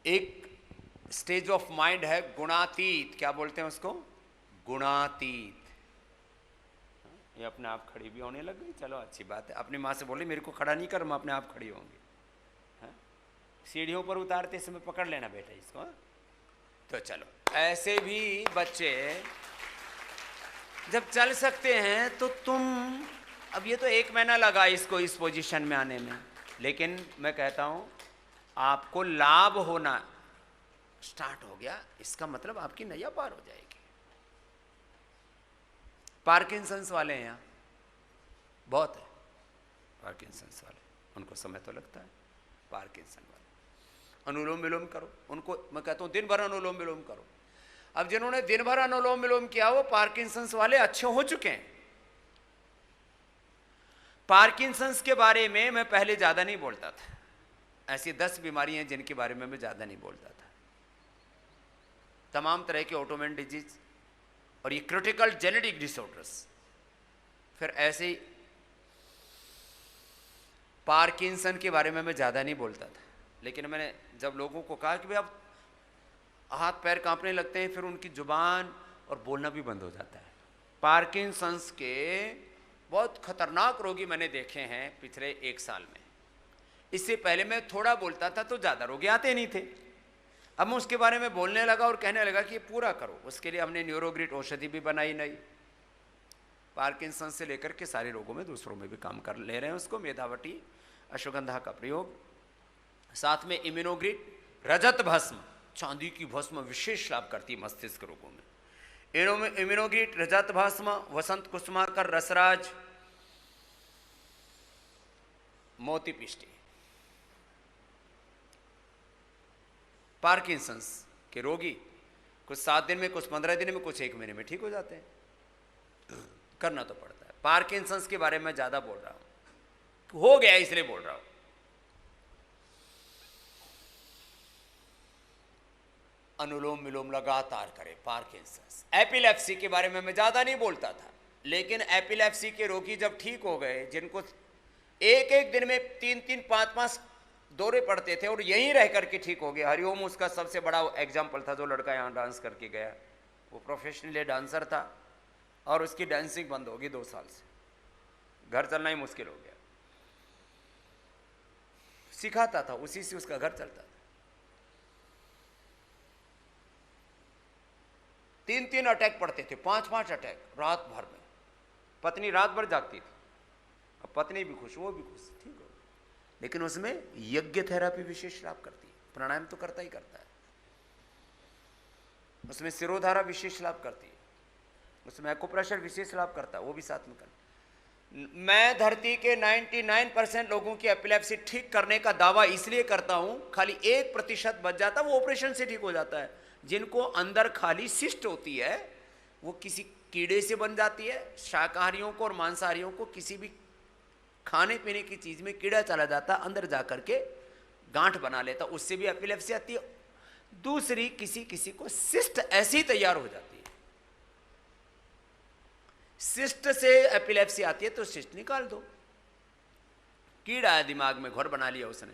एक stage of mind है गुणातीत, क्या बोलते हैं उसको, गुणातीत। ये अपने आप खड़ी भी होने लग गई, चलो अच्छी बात है। अपनी माँ से बोली मेरे को खड़ा नहीं कर, मैं अपने आप खड़ी होंगी। सीढ़ियों पर उतारते समय पकड़ लेना बेटा इसको। तो चलो, ऐसे भी बच्चे जब चल सकते हैं तो तुम, अब ये तो 1 महीना लगा इसको इस पोजीशन में आने में, लेकिन मैं कहता हूं आपको लाभ होना स्टार्ट हो गया, इसका मतलब आपकी नैया पार हो जाएगी। पार्किंसंस वाले हैं यहाँ बहुत है, पार्किंसंस वाले, उनको समय तो लगता है। पार्किंसन वाले अनुलोम विलोम करो, उनको मैं कहता हूं दिन भर अनुलोम विलोम करो। अब जिन्होंने दिन भर अनुलोम विलोम किया वो पार्किंसंस वाले अच्छे हो चुके हैं। पार्किंसंस के बारे में मैं पहले ज्यादा नहीं बोलता था, ऐसी 10 बीमारियां जिनके बारे में मैं ज्यादा नहीं बोलता था। तमाम तरह के ऑटोइम्यून डिजीज और ये क्रिटिकल जेनेटिक डिसऑर्डर्स, फिर ऐसे ही पार्किंसन के बारे में मैं ज़्यादा नहीं बोलता था। लेकिन मैंने जब लोगों को कहा कि भाई अब हाथ पैर कांपने लगते हैं, फिर उनकी जुबान और बोलना भी बंद हो जाता है। पार्किंसंस के बहुत खतरनाक रोगी मैंने देखे हैं पिछले 1 साल में। इससे पहले मैं थोड़ा बोलता था तो ज़्यादा रोगी आते नहीं थे। अब मैं उसके बारे में बोलने लगा और कहने लगा कि ये पूरा करो। उसके लिए हमने न्यूरोग्रिड औषधि भी बनाई नई, पार्किंसंस से लेकर के सारे रोगों में दूसरों में भी काम कर ले रहे हैं उसको। मेधावटी अश्वगंधा का प्रयोग, साथ में इम्यूनोग्रिड रजत भस्म, चांदी की भस्म विशेष लाभ करती है मस्तिष्क रोगों में। इम्यूनोग्रिड रजत भस्म, वसंत कुसुमाकर रसराज, मोती पिष्टी। पार्किंसंस के रोगी कुछ 7 दिन में, कुछ 15 दिन में, कुछ 1 महीने में ठीक हो जाते हैं। करना तो पड़ता है। पार्किंसंस के बारे में ज्यादा बोल रहा हूं, हो गया इसलिए बोल रहा हूं। अनुलोम विलोम लगातार करें। पार्किंसंस, एपिलेप्सी के बारे में मैं ज्यादा नहीं बोलता था, लेकिन एपिलेप्सी के रोगी जब ठीक हो गए, जिनको 1 दिन में 3 5 दौरे पड़ते थे और यहीं रह करके ठीक हो गया। हरिओम उसका सबसे बड़ा एग्जाम्पल था, जो लड़का यहाँ डांस करके गया, वो प्रोफेशनली डांसर था और उसकी डांसिंग बंद होगी 2 साल से, घर चलना ही मुश्किल हो गया। सिखाता था, उसी से उसका घर चलता था। 3 अटैक पड़ते थे, 5 अटैक रात भर में। पत्नी रात भर जागती थी, अब पत्नी भी खुश, वो भी खुश, ठीक हो। लेकिन उसमें यज्ञ थेरापी विशेष लाभ करती है, प्राणायाम तो करता ही करता है। उसमें सिरोधारा विशेष लाभ करती है, उसमें एक्यूप्रेशर विशेष लाभ करता है, वो भी साथ में करता। मैं धरती के 99% लोगों की एपिलेप्सी ठीक करने का दावा इसलिए करता हूं, खाली 1% बच जाता, वो ऑपरेशन से ठीक हो जाता है। जिनको अंदर खाली सिस्ट होती है, वो किसी कीड़े से बन जाती है। शाकाहारियों को और मांसाहारियों को किसी भी खाने पीने की चीज में कीड़ा चला जाता, अंदर जाकर के गांठ बना लेता, उससे भी एपिलेप्सी आती है। दूसरी, किसी किसी को सिस्ट ऐसी तैयार हो जाती है। सिस्ट से एपिलेप्सी आती है तो सिस्ट निकाल दो। कीड़ा है दिमाग में, घर बना लिया उसने,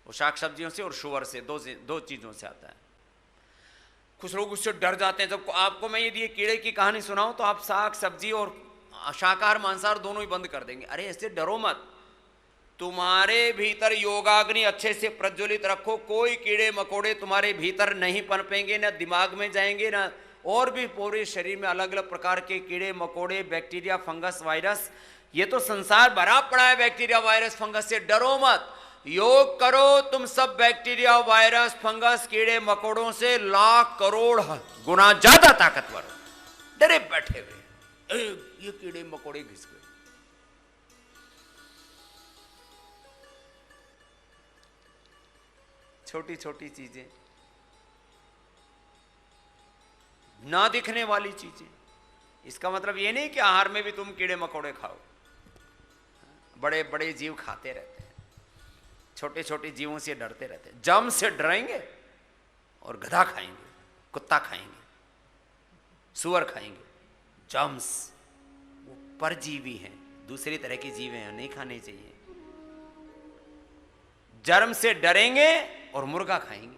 वो शाक सब्जियों से और शुगर से, दो चीजों से आता है। कुछ लोग उससे डर जाते हैं। जब आपको मैं ये कीड़े की कहानी सुनाऊं तो आप साग सब्जी और शाकाहार मांसाहार दोनों ही बंद कर देंगे। अरे ऐसे डरो मत, तुम्हारे भीतर योगाग्नि अच्छे से प्रज्वलित रखो, कोई कीड़े मकोड़े तुम्हारे भीतर नहीं पनपेंगे, ना दिमाग में जाएंगे, ना और भी पूरे शरीर में अलग अलग प्रकार के कीड़े मकोड़े, बैक्टीरिया, फंगस, वायरस, ये तो संसार भरा पड़ा है बैक्टीरिया, वायरस, फंगस से। डरो मत, योग करो, तुम सब बैक्टीरिया, वायरस, फंगस, कीड़े मकोड़ों से लाख करोड़ गुना ज्यादा ताकतवर हो। डरे बैठे हुए ये कीड़े मकोड़े घिस गए। छोटी छोटी चीजें, ना दिखने वाली चीजें। इसका मतलब ये नहीं कि आहार में भी तुम कीड़े मकोड़े खाओ। बड़े बड़े जीव खाते रहते हैं, छोटे छोटे जीवों से डरते रहते हैं। जम से डरेंगे और गधा खाएंगे, कुत्ता खाएंगे, सुअर खाएंगे। जम्स वो परजीवी हैं, दूसरी तरह के जीव हैं, नहीं खाने चाहिए। जर्म से डरेंगे और मुर्गा खाएंगे।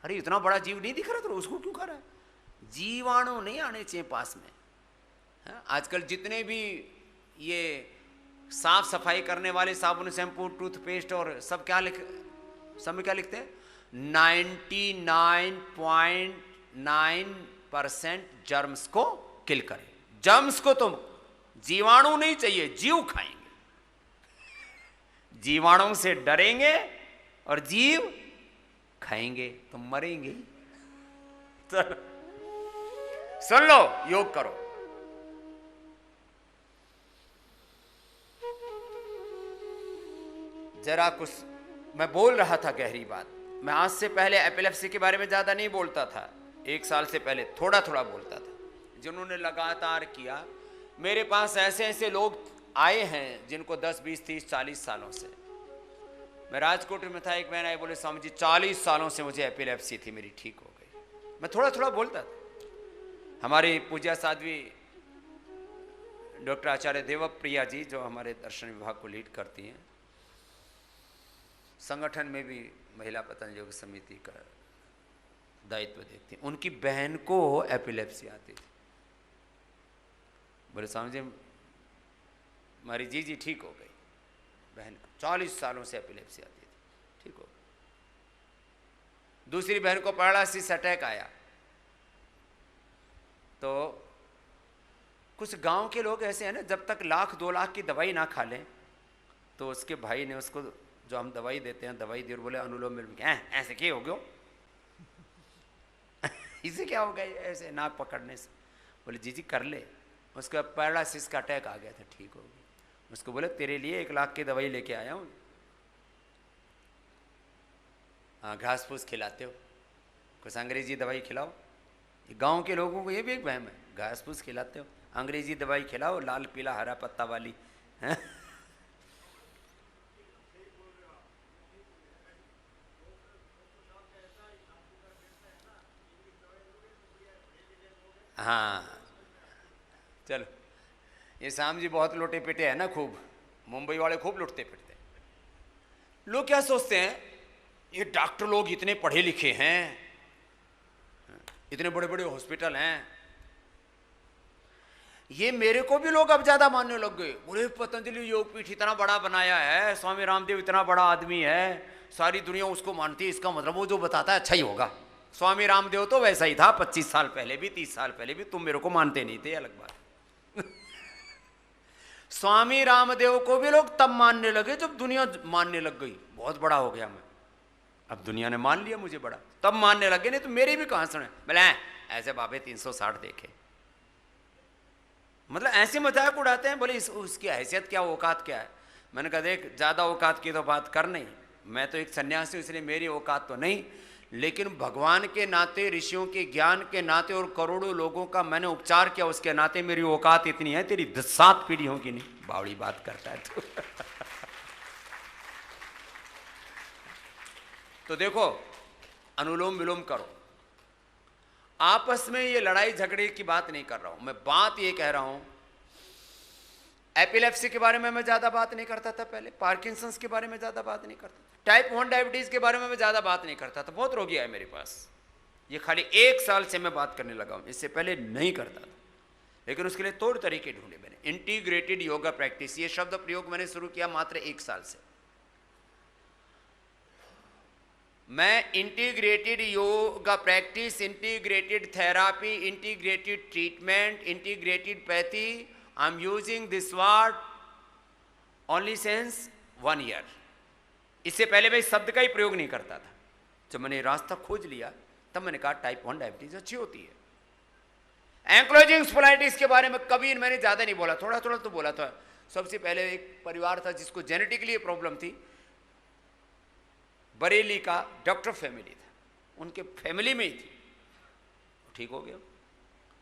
अरे इतना बड़ा जीव नहीं दिख रहा तो उसको क्यों खा रहा है? जीवाणु नहीं आने चाहिए पास में। हाँ? आजकल जितने भी ये साफ सफाई करने वाले साबुन, शैम्पू, टूथपेस्ट और सब क्या सब में क्या लिखते हैं? 99.9% जर्म्स को किल करे। जर्म्स को तो जीवाणु नहीं चाहिए, जीव खाएंगे। जीवाणुओं से डरेंगे और जीव खाएंगे तो मरेंगे। सुन लो, योग करो। जरा कुछ मैं बोल रहा था गहरी बात। मैं आज से पहले एपिलेप्सी के बारे में ज्यादा नहीं बोलता था, 1 साल से पहले थोड़ा थोड़ा बोलता था। जिन्होंने लगातार किया, मेरे पास ऐसे ऐसे लोग आए हैं जिनको 10, 20, 30, 40 सालों से। मैं राजकोट में था, एक मैंने आए, बोले स्वामी जी 40 सालों से मुझे एपिलेप्सी थी, मेरी ठीक हो गई। मैं थोड़ा थोड़ा बोलता था। हमारी पूज्या साध्वी डॉक्टर आचार्य देवप्रिया जी, जो हमारे दर्शन विभाग को लीड करती हैं, संगठन में भी महिला पतंजलि योग समिति का दायित्व देखती हैं, उनकी बहन को एपिलेप्सी आती थी। बोले स्वामी जी हमारी जी ठीक हो गई। बहन को 40 सालों से एपिलेप्सी आती थी, ठीक हो गई। दूसरी बहन को पैरालिसिस अटैक आया। तो कुछ गांव के लोग ऐसे हैं ना, जब तक 1,00,000 2 लाख की दवाई ना खा लें, तो उसके भाई ने उसको जो हम दवाई देते हैं, दवाई दी और बोले अनुलोम विलोम। ऐसे क्या हो गया? इसे क्या हो गया ऐसे नाक पकड़ने से? बोले जी कर ले। उसका पैरालिसिस का अटैक आ गया था, ठीक हो गया। उसको बोले तेरे लिए 1 लाख की दवाई लेके आया हूँ। हाँ, घास फूस खिलाते हो, कुछ अंग्रेजी दवाई खिलाओ। गांव के लोगों को ये भी एक वहम है, घास फूस खिलाते हो, अंग्रेजी दवाई खिलाओ, लाल पीला हरा पत्ता वाली है? हाँ चलो, ये शाम जी बहुत लुटे पिटे हैं ना, खूब मुंबई वाले खूब लुटते पिटते। लोग क्या सोचते हैं, ये डॉक्टर लोग इतने पढ़े लिखे हैं, इतने बड़े बड़े हॉस्पिटल हैं, ये मेरे को भी लोग अब ज्यादा मानने लग गए। बोले पतंजलि योगपीठ इतना बड़ा बनाया है, स्वामी रामदेव इतना बड़ा आदमी है, सारी दुनिया उसको मानती है, इसका मतलब वो जो बताता है अच्छा ही होगा। स्वामी रामदेव तो वैसा ही था 25 साल पहले भी, 30 साल पहले भी, तुम मेरे को मानते नहीं थे, अलग बात। स्वामी रामदेव को भी लोग तब मानने लगे जब दुनिया मानने लग गई, बहुत बड़ा हो गया मैं, अब दुनिया ने मान लिया मुझे बड़ा, तब मानने लगे, नहीं तो मेरी भी कहां सुने। बोले ऐसे बाबे 360 देखे, मतलब ऐसे मजाक उड़ाते हैं। बोले उसकी हैसियत क्या, औकात क्या है? मैंने कहा देख, ज्यादा औकात की तो बात कर नहीं, मैं तो एक सन्यासी हूं, इसलिए मेरी औकात तो नहीं, लेकिन भगवान के नाते, ऋषियों के ज्ञान के नाते और करोड़ों लोगों का मैंने उपचार किया, उसके नाते मेरी औकात इतनी है, तेरी 7 पीढ़ियों की नहीं। बावड़ी बात करता है तो देखो, अनुलोम विलोम करो। आपस में ये लड़ाई झगड़े की बात नहीं कर रहा हूं मैं, बात ये कह रहा हूं, एपिलेप्सी के बारे में मैं ज्यादा बात नहीं करता था पहले, पार्किंसंस के बारे में ज्यादा बात नहीं करता, टाइप 1 डायबिटीज के बारे में मैं ज्यादा बात नहीं करता था। बहुत रोगी आए मेरे पास, ये खाली 1 साल से मैं बात करने लगा हूं, इससे पहले नहीं करता था। लेकिन उसके लिए तौर तरीके ढूंढे मैंने। इंटीग्रेटेड योगा प्रैक्टिस, ये शब्द प्रयोग मैंने शुरू किया मात्र 1 साल से। मैं integrated yoga practice, integrated therapy, integrated treatment, integrated pathy, I am using this word only since 1 year. इससे पहले मैं इस शब्द का ही प्रयोग नहीं करता था। जब मैंने रास्ता खोज लिया तब मैंने कहा टाइप 1 डायबिटीज अच्छी होती है। एंक्लोजिंग स्पोलाइटिस के बारे में कभी मैंने ज्यादा नहीं बोला, थोड़ा थोड़ा तो बोला था। सबसे पहले एक परिवार था जिसको जेनेटिकली प्रॉब्लम थी, बरेली का डॉक्टर फैमिली था, उनके फैमिली में ही थी, ठीक हो गया।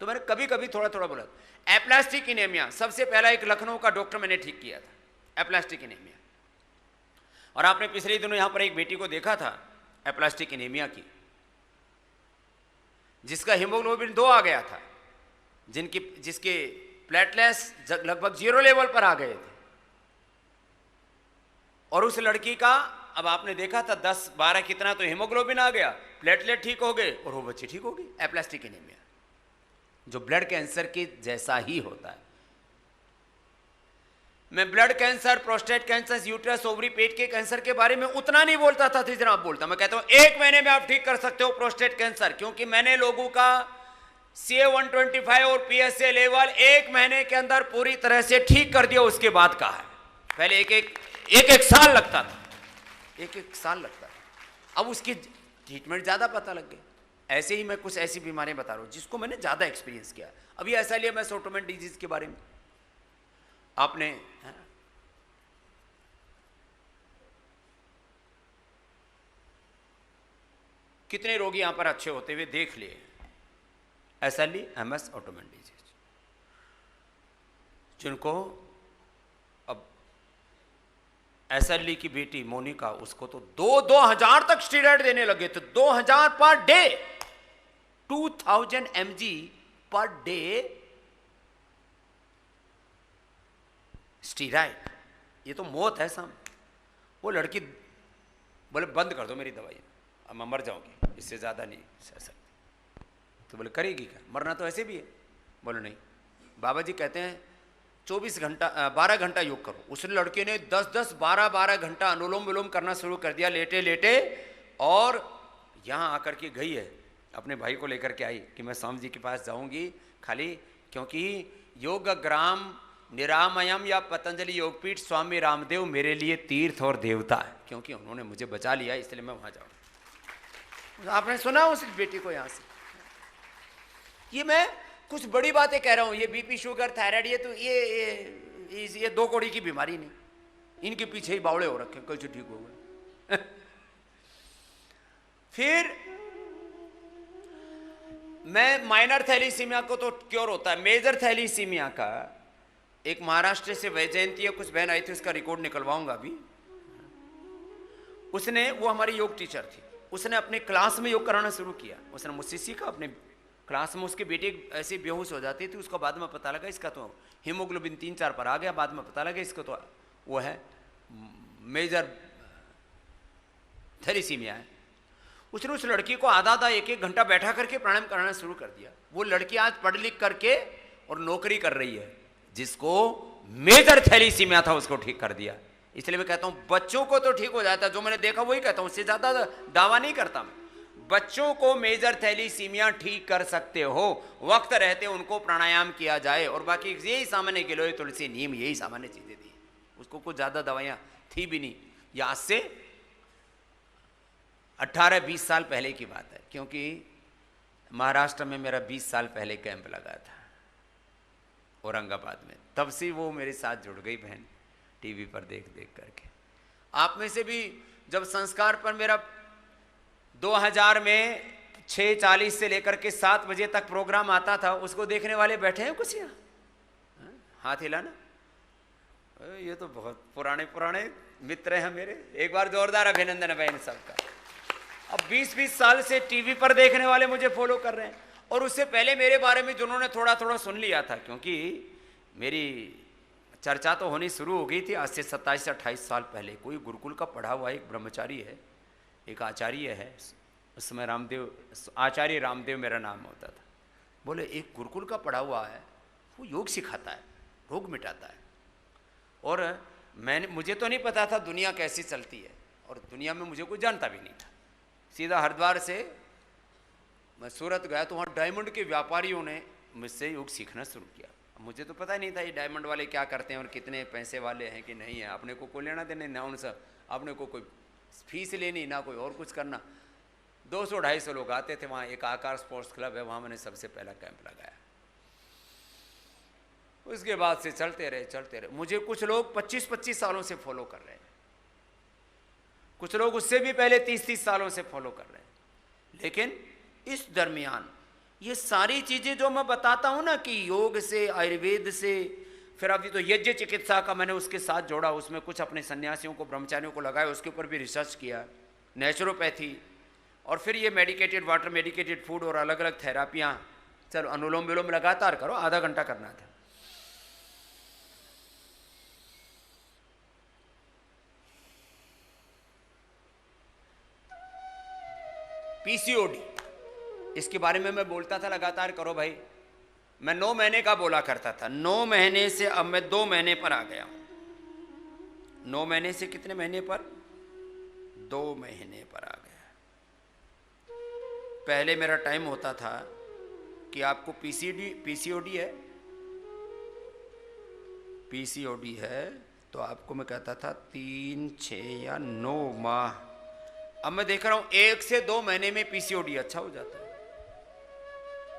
तो मैंने कभी कभी थोड़ा थोड़ा बोला। एप्लास्टिक इनेमिया, सबसे पहला एक लखनऊ का डॉक्टर मैंने ठीक किया था, एप्लास्टिक इनेमिया। और आपने पिछले दिनों यहां पर एक बेटी को देखा था एप्लास्टिक इनेमिया की, जिसका हीमोग्लोबिन 2 आ गया था, जिसके प्लेटलेट्स लगभग 0 लेवल पर आ गए थे, और उस लड़की का अब आपने देखा था 10-12 कितना तो हीमोग्लोबिन आ गया, प्लेटलेट ठीक हो गए और वो बच्ची ठीक हो गई। एप्लास्टिक एनीमिया जो ब्लड कैंसर के जैसा ही होता है। मैं blood cancer, prostate cancer, uterus, ovary, पेट के कैंसर के बारे में उतना नहीं बोलता था जितना आप बोलता। मैं कहता हूं 1 महीने में आप ठीक कर सकते हो प्रोस्टेट कैंसर, क्योंकि मैंने लोगों का CA-125 और PSA लेवल 1 महीने के अंदर पूरी तरह से ठीक कर दिया। उसके बाद का है, पहले एक साल लगता था, एक साल लगता था। अब उसकी ट्रीटमेंट ज्यादा पता लग गई। ऐसे ही मैं कुछ ऐसी बीमारियां बता रहा हूं जिसको मैंने ज्यादा एक्सपीरियंस किया। अभी ऐसा लिया मैं सोटोमेन डिजीज के बारे में, आपने कितने रोगी यहां पर अच्छे होते हुए देख लिए। SLE, MS, ऑटोमेन डिजीज, जिनको अब SLE की बेटी मोनिका, उसको तो 2000 तक स्टीरॉयड देने लगे थे, 2000 per day, 2000 mg per day steroid. ये तो मौत है साहब। वो लड़की बोले बंद कर दो मेरी दवाई, अब मैं मर जाऊंगी, इससे ज्यादा नहीं सह सकती। तो बोले करेगी क्या, मरना तो ऐसे भी है। बोले नहीं, बाबा जी कहते हैं 12 घंटा योग करो। उस लड़के ने 12 घंटा अनुलोम विलोम करना शुरू कर दिया लेटे लेटे, और यहाँ आकर के गई है, अपने भाई को लेकर के आई कि मैं स्वामी जी के पास जाऊंगी खाली, क्योंकि योग ग्राम निरामयम या पतंजलि योगपीठ स्वामी रामदेव मेरे लिए तीर्थ और देवता है, क्योंकि उन्होंने मुझे बचा लिया, इसलिए मैं वहां जाऊंगा। आपने सुना उस बेटी को यहां से। ये मैं कुछ बड़ी बातें कह रहा हूं, ये बीपी, शुगर, थायराइड, ये तो ये 2 कौड़ी की बीमारी नहीं, इनके पीछे ही बावड़े हो रखे, कैसे ठीक हो गए। फिर मैं माइनर थैलीसीमिया को तो क्योर होता है, मेजर थैलीसीमिया का एक महाराष्ट्र से वैजयंती या कुछ बहन आई थी, उसका रिकॉर्ड निकलवाऊंगा अभी। उसने, वो हमारी योग टीचर थी, उसने अपने क्लास में योग कराना शुरू किया। उसने मुझसे सीखा अपने क्लास में। उसकी बेटी ऐसी बेहोश हो जाती थी, उसको बाद में पता लगा इसका तो हीमोग्लोबिन 3-4 पर आ गया, बाद में पता लगा इसको तो वो है मेजर थैलीसीमिया है। उसने उस लड़की को आधा 1-1 घंटा बैठा करके प्राणायाम कराना शुरू कर दिया। वो लड़की आज पढ़ लिख करके और नौकरी कर रही है, जिसको मेजर थैलीसीमिया था उसको ठीक कर दिया। इसलिए मैं कहता हूं बच्चों को तो ठीक हो जाता है, जो मैंने देखा वही कहता हूं, उससे ज्यादा दावा नहीं करता मैं। बच्चों को मेजर थैलीसीमिया ठीक कर सकते हो, वक्त रहते उनको प्राणायाम किया जाए, और बाकी यही सामान्य गिलोय तुलसी नीम, यही सामान्य चीजें थी, उसको कुछ ज्यादा दवाइयां थी भी नहीं। ये आज से 18-20 साल पहले की बात है, क्योंकि महाराष्ट्र में मेरा 20 साल पहले कैंप लगा था औरंगाबाद में, तब से वो मेरे साथ जुड़ गई बहन, टीवी पर देख देख करके। आप में से भी जब संस्कार पर मेरा 2000 में 6:40 से लेकर के 7 बजे तक प्रोग्राम आता था, उसको देखने वाले बैठे हैं कुछ यहाँ? हाथ हिलाना। ये तो बहुत पुराने मित्र हैं मेरे, एक बार जोरदार अभिनंदन है बहन सबका। अब 20-20 साल से टीवी पर देखने वाले मुझे फॉलो कर रहे हैं, और उससे पहले मेरे बारे में जिन्होंने थोड़ा सुन लिया था, क्योंकि मेरी चर्चा तो होनी शुरू हो गई थी आज से 27-28 साल पहले। कोई गुरुकुल का पढ़ा हुआ एक ब्रह्मचारी है, एक आचार्य है, उस समय आचार्य रामदेव मेरा नाम होता था। बोले एक गुरुकुल का पढ़ा हुआ है, वो योग सिखाता है, रोग मिटाता है। और मुझे तो नहीं पता था दुनिया कैसी चलती है, और दुनिया में मुझे कोई जानता भी नहीं था। सीधा हरिद्वार से मैं सूरत गया, तो वहाँ डायमंड के व्यापारियों ने मुझसे योग सीखना शुरू किया। मुझे तो पता नहीं था ये डायमंड वाले क्या करते हैं और कितने पैसे वाले हैं कि नहीं है। अपने को कोई लेना देना ना उनसे, अपने को कोई फीस लेनी ना कोई और कुछ करना। 200-250 लोग आते थे वहाँ। एक आकार स्पोर्ट्स क्लब है, वहाँ मैंने सबसे पहला कैंप लगाया। उसके बाद से चलते रहे। मुझे कुछ लोग 25-25 सालों से फॉलो कर रहे हैं, कुछ लोग उससे भी पहले 30-30 सालों से फॉलो कर रहे हैं। लेकिन इस दरमियान ये सारी चीजें जो मैं बताता हूं ना कि योग से, आयुर्वेद से, फिर अभी तो यज्ञ चिकित्सा का मैंने उसके साथ जोड़ा, उसमें कुछ अपने सन्यासियों को, ब्रह्मचारियों को लगाया, उसके ऊपर भी रिसर्च किया, नेचुरोपैथी, और फिर ये मेडिकेटेड वाटर, मेडिकेटेड फूड और अलग अलग थेरापियाँ। चलो अनुलोम विलोम लगातार करो, आधा घंटा करना था। पीसीओडी, इसके बारे में मैं बोलता था लगातार, करो भाई। मैं 9 महीने का बोला करता था, 9 महीने से अब मैं 2 महीने पर आ गया हूं। 9 महीने से कितने महीने पर? 2 महीने पर आ गया। पहले मेरा टाइम होता था कि आपको पीसीओडी है तो आपको मैं कहता था 3, 6 या 9 माह। अब मैं देख रहा हूं 1 से 2 महीने में पीसीओडी अच्छा हो जाता है।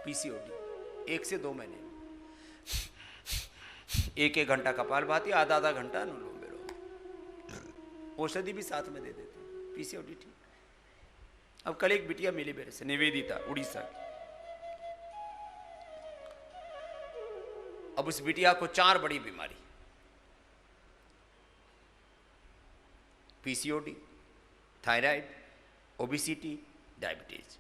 पीसीओडी 1 से 2 महीने में। 1-1 घंटा कपालभाति, आधा घंटा अनुलोम विलोम, औषधि भी साथ में दे देते हैं, पीसीओडी ठीक। अब कल एक बिटिया मिली मेरे से, निवेदिता, उड़ीसा की। अब उस बिटिया को 4 बड़ी बीमारी, PCOD, thyroid, obesity, diabetes.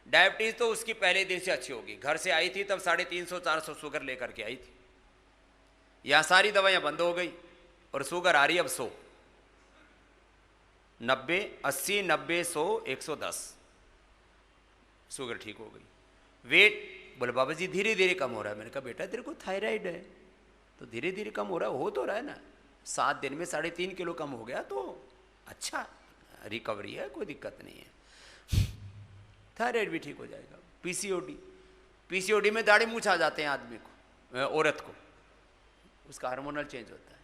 Diabetes तो उसकी पहले दिन से अच्छी होगी। घर से आई थी तब 350-400 शुगर लेकर के आई थी। यहां सारी दवाइयां बंद हो गई और शुगर आ रही अब 100, 90, 80, 90, 100, 110 शुगर ठीक हो गई। वेट, बोले बाबा जी धीरे धीरे कम हो रहा है। मैंने कहा बेटा तेरे को थायराइड है तो धीरे धीरे कम हो रहा है, हो तो रहा है ना। 7 दिन में 3.5 किलो कम हो गया तो अच्छा, रिकवरी है, कोई दिक्कत नहीं है। थायराइड भी ठीक हो जाएगा। पीसीओडी में दाढ़ी मूंछ आ जाते हैं आदमी को, औरत को, उसका हार्मोनल चेंज होता है।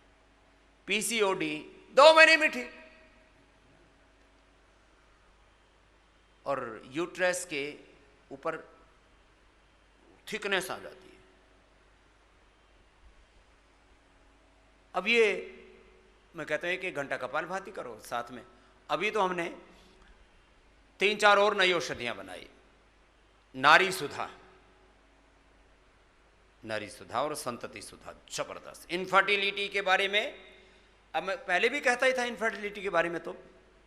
पीसीओडी 2 महीने में ठीक। और यूट्रस के ऊपर थिकनेस आ जाती है। अब ये मैं कहता हूं 1-1 घंटा कपालभाति करो साथ में। अभी तो हमने 3-4 और नई औषधियां बनाई। नारी सुधा और संतति सुधा, जबरदस्त। इनफर्टिलिटी के बारे में अब मैं पहले भी कहता ही था इनफर्टिलिटी के बारे में, तो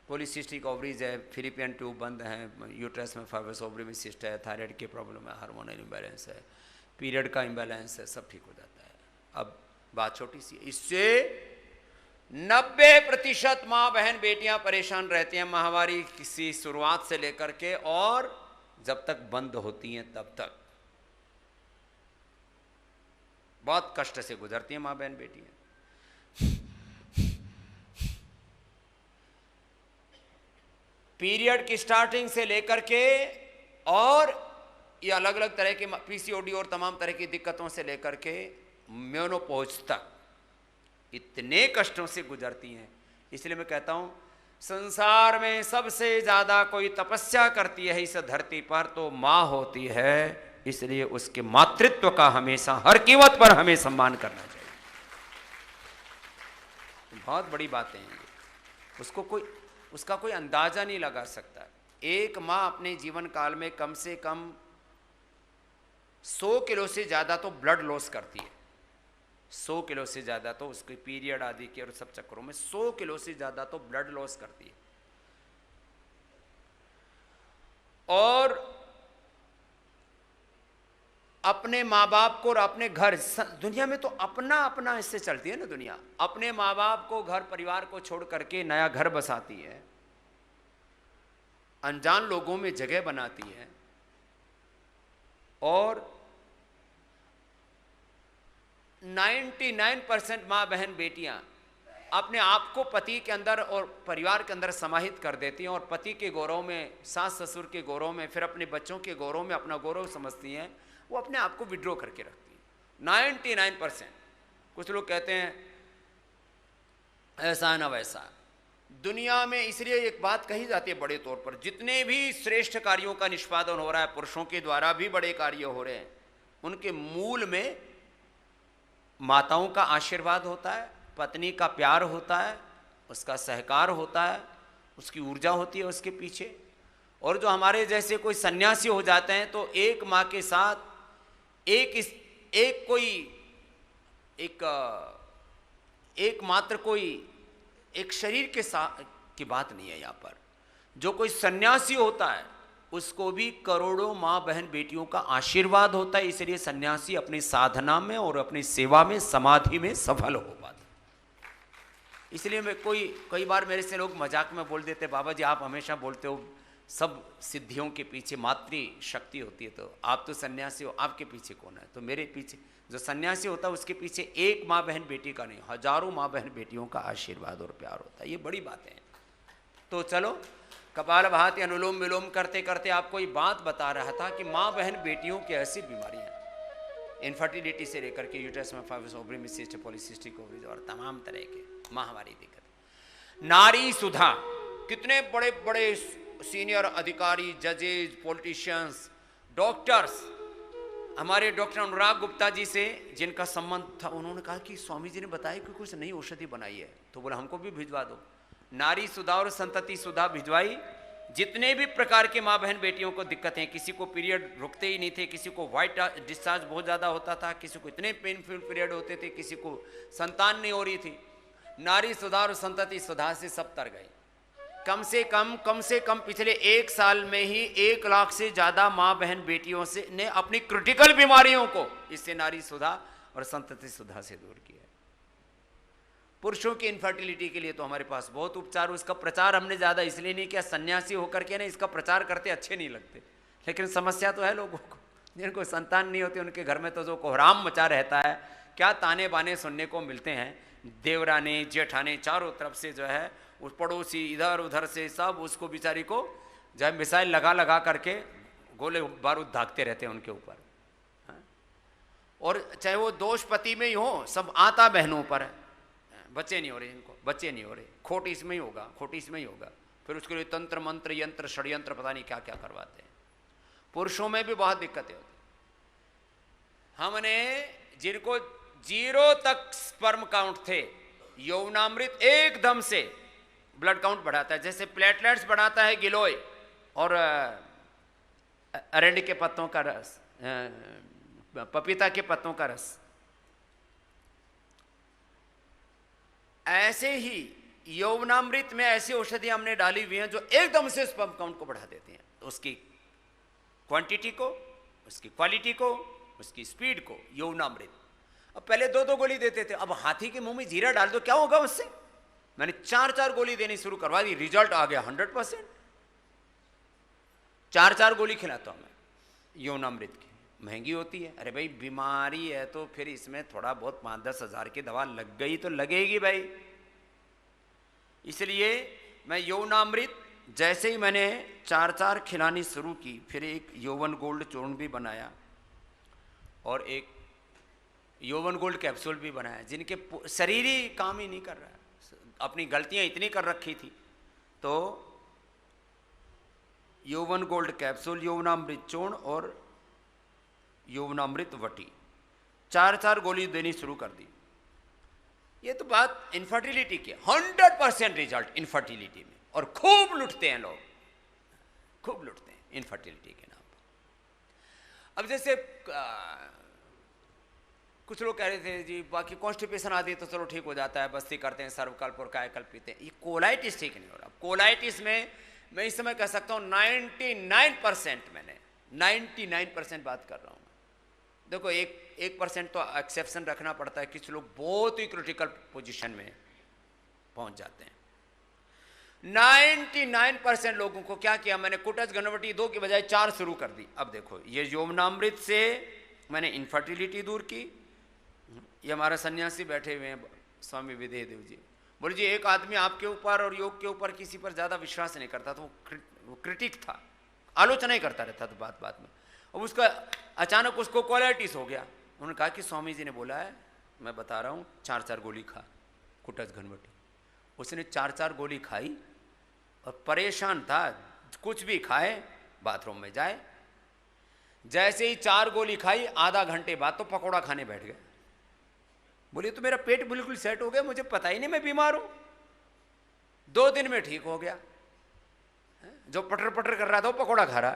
पॉलीसिस्टिक ओवरीज है, फिलिपियन ट्यूब बंद है, यूट्रस में फाइब्रस ओवरी में सिस्ट है, थायराइड की प्रॉब्लम है, हार्मोनल इम्बैलेंस है, पीरियड का इम्बैलेंस है, सब ठीक हो जाता है। अब बात छोटी सी, इससे 90% माँ बहन बेटियां परेशान रहती हैं माहवारी किसी शुरुआत से लेकर के, और जब तक बंद होती हैं तब तक बहुत कष्ट से गुजरती हैं माँ बहन बेटियां। पीरियड की स्टार्टिंग से लेकर के और ये अलग अलग तरह के पीसीओडी और तमाम तरह की दिक्कतों से लेकर के मेनोपॉज तक इतने कष्टों से गुजरती हैं। इसलिए मैं कहता हूं संसार में सबसे ज्यादा कोई तपस्या करती है इस धरती पर तो मां होती है। इसलिए उसके मातृत्व का हमेशा हर कीमत पर हमें सम्मान करना चाहिए। बहुत बड़ी बातें हैं, उसका कोई अंदाजा नहीं लगा सकता। एक मां अपने जीवन काल में कम से कम 100 किलो से ज्यादा तो ब्लड लॉस करती है। 100 किलो से ज्यादा तो उसके पीरियड आदि के और सब चक्करों में 100 किलो से ज्यादा तो ब्लड लॉस करती है। और अपने माँ बाप को और अपने घर, दुनिया में तो अपना अपना इससे चलती है ना दुनिया। अपने माँ बाप को, घर परिवार को छोड़ करके नया घर बसाती है, अनजान लोगों में जगह बनाती है, और 99% माँ बहन बेटियां अपने आप को पति के अंदर और परिवार के अंदर समाहित कर देती हैं, और पति के गौरव में, सास ससुर के गौरव में, फिर अपने बच्चों के गौरव में अपना गौरव समझती हैं। वो अपने आप को विड्रॉ करके रखती है 99%। कुछ लोग कहते हैं ऐसा ना वैसा। दुनिया में इसलिए एक बात कही जाती है बड़े तौर पर, जितने भी श्रेष्ठ कार्यों का निष्पादन हो रहा है, पुरुषों के द्वारा भी बड़े कार्य हो रहे हैं, उनके मूल में माताओं का आशीर्वाद होता है, पत्नी का प्यार होता है, उसका सहकार होता है, उसकी ऊर्जा होती है उसके पीछे। और जो हमारे जैसे कोई सन्यासी हो जाते हैं तो एक माँ के साथ एक मात्र कोई एक शरीर के साथ की बात नहीं है। यहाँ पर जो कोई सन्यासी होता है उसको भी करोड़ों माँ बहन बेटियों का आशीर्वाद होता है। इसलिए सन्यासी अपनी साधना में और अपनी सेवा में, समाधि में सफल हो पाता। इसलिए मैं कई बार मेरे से लोग मजाक में बोल देते, बाबा जी आप हमेशा बोलते हो सब सिद्धियों के पीछे मातृ शक्ति होती है। तो आप तो सन्यासी हो, आपके पीछे कौन है? तो मेरे पीछे जो सन्यासी होता है उसके पीछे एक माँ बहन बेटी का नहीं, हजारों माँ बहन बेटियों का आशीर्वाद और प्यार होता है। ये बड़ी बातें हैं। तो चलो, कपालभाति अनुलोम विलोम करते करते आपको ये बात बता रहा था कि माँ बहन बेटियों की ऐसी बीमारियाँ, इनफर्टिलिटी से लेकर के यूट्रस में फाइब्रोसिस, ओवरी में सिस्ट, पॉलीसिस्टिक ओवरीज और तमाम तरह के महामारी दिक्कत। नारी सुधा, कितने बड़े बड़े सीनियर अधिकारी, जजेज, पॉलिटिशियंस, डॉक्टर्स, हमारे डॉक्टर अनुराग गुप्ता जी से जिनका संबंध था, उन्होंने कहा कि स्वामी जी ने बताया कि कुछ नई औषधि बनाई है, तो बोला हमको भी भिजवा दो। नारी सुधा और संतति सुधा भिजवाई। जितने भी प्रकार के माँ बहन बेटियों को दिक्कतें, किसी को पीरियड रुकते ही नहीं थे, किसी को वाइट डिस्चार्ज बहुत ज़्यादा होता था, किसी को इतने पेनफुल पीरियड होते थे, किसी को संतान नहीं हो रही थी, नारी सुधा और संतति सुधा से सब तर गए। कम से कम पिछले 1 साल में ही 1 लाख से ज़्यादा माँ बहन बेटियों से ने अपनी क्रिटिकल बीमारियों को इससे नारी सुधा और संतति सुधा से दूर किया। पुरुषों की इनफर्टिलिटी के लिए तो हमारे पास बहुत उपचार, उसका प्रचार हमने ज़्यादा इसलिए नहीं किया, सन्यासी होकर के ना इसका प्रचार करते अच्छे नहीं लगते, लेकिन समस्या तो है लोगों को, जिनको संतान नहीं होती उनके घर में तो जो कोहराम मचा रहता है, क्या ताने बाने सुनने को मिलते हैं। देवराने जेठाने चारों तरफ से जो है, उस पड़ोसी इधर उधर से सब उसको बेचारी को जो है मिसाइल लगा लगा करके गोले बारूद दागते रहते हैं उनके ऊपर। और चाहे वो दोष पति में ही हो, सब आता बहनों पर है। बच्चे नहीं हो रहे, इनको बच्चे नहीं हो रहे, खोट इसमें ही होगा, खोट इसमें ही होगा, फिर उसके लिए तंत्र मंत्र यंत्र षड्यंत्र पता नहीं क्या क्या करवाते हैं। पुरुषों में भी बहुत दिक्कतें होती। हमने जिनको 0 तक स्पर्म काउंट थे, यौवनामृत एकदम से ब्लड काउंट बढ़ाता है, जैसे प्लेटलेट्स बढ़ाता है गिलोय और अरंडी के पत्तों का रस, पपीता के पत्तों का रस, ऐसे ही यौवनामृत में ऐसी औषधियां हमने डाली हुई हैं जो एकदम से स्पर्म काउंट को बढ़ा देती हैं, उसकी क्वांटिटी को, उसकी क्वालिटी को, उसकी स्पीड को। यौवनामृत अब पहले 2-2 गोली देते थे, अब हाथी के मुंह में जीरा डाल दो, क्या होगा उससे? मैंने 4-4 गोली देनी शुरू करवा दी, रिजल्ट आ गया 100%। 4-4 गोली खिलाता हूं मैं यौवनामृत की। महंगी होती है, अरे भाई बीमारी है तो फिर इसमें थोड़ा बहुत 5-10 हज़ार की दवा लग गई तो लगेगी भाई। इसलिए मैं यौवनामृत जैसे ही मैंने 4-4 खिलानी शुरू की, फिर एक यौवन गोल्ड चूर्ण भी बनाया और एक यौवन गोल्ड कैप्सूल भी बनाया, जिनके शरीर ही काम ही नहीं कर रहा है, अपनी गलतियां इतनी कर रखी थी। तो यौवन गोल्ड कैप्सूल, यौवनामृत चूर्ण और यौवनामृत वटी, 4-4 गोली देनी शुरू कर दी। ये तो बात इनफर्टिलिटी की, 100% रिजल्ट इनफर्टिलिटी में, और खूब लुटते हैं लोग, खूब लुटते हैं इनफर्टिलिटी के नाम पर। अब जैसे कुछ लोग कह रहे थे जी बाकी कॉन्स्टिपेशन आदि तो चलो ठीक हो जाता है, बस्ती करते हैं, सर्वकल्प और कायकल्प पीते हैं, ये कोलाइटिस ठीक नहीं हो रहा। कोलाइटिस में मैं इस समय कह सकता हूँ 99%, मैंने 99% बात कर रहा हूँ। देखो 1% तो एक्सेप्शन रखना पड़ता है, कुछ लोग बहुत ही क्रिटिकल पोजीशन में पहुंच जाते हैं। 99% लोगों को क्या किया मैंने, कुटज घनवटी 2 की बजाय 4 शुरू कर दी। अब देखो ये यौवनामृत से मैंने इनफर्टिलिटी दूर की। ये हमारा सन्यासी बैठे हुए हैं स्वामी विदेहदेव जी, बोले जी एक आदमी आपके ऊपर और योग के ऊपर किसी पर ज़्यादा विश्वास नहीं करता था, वो क्रिटिक था, आलोचना ही करता रहता था बात बात में। अब उसका अचानक उसको कोलाइटिस हो गया। उन्होंने कहा कि स्वामी जी ने बोला है, मैं बता रहा हूँ, 4-4 गोली खा, कुटज घनवटी। उसने 4-4 गोली खाई और परेशान था, कुछ भी खाए बाथरूम में जाए। जैसे ही 4 गोली खाई, आधा घंटे बाद तो पकौड़ा खाने बैठ गए। बोले तो मेरा पेट बिल्कुल सेट हो गया, मुझे पता ही नहीं मैं बीमार हूँ। 2 दिन में ठीक हो गया। जो पटर पटर कर रहा था वो पकौड़ा खा रहा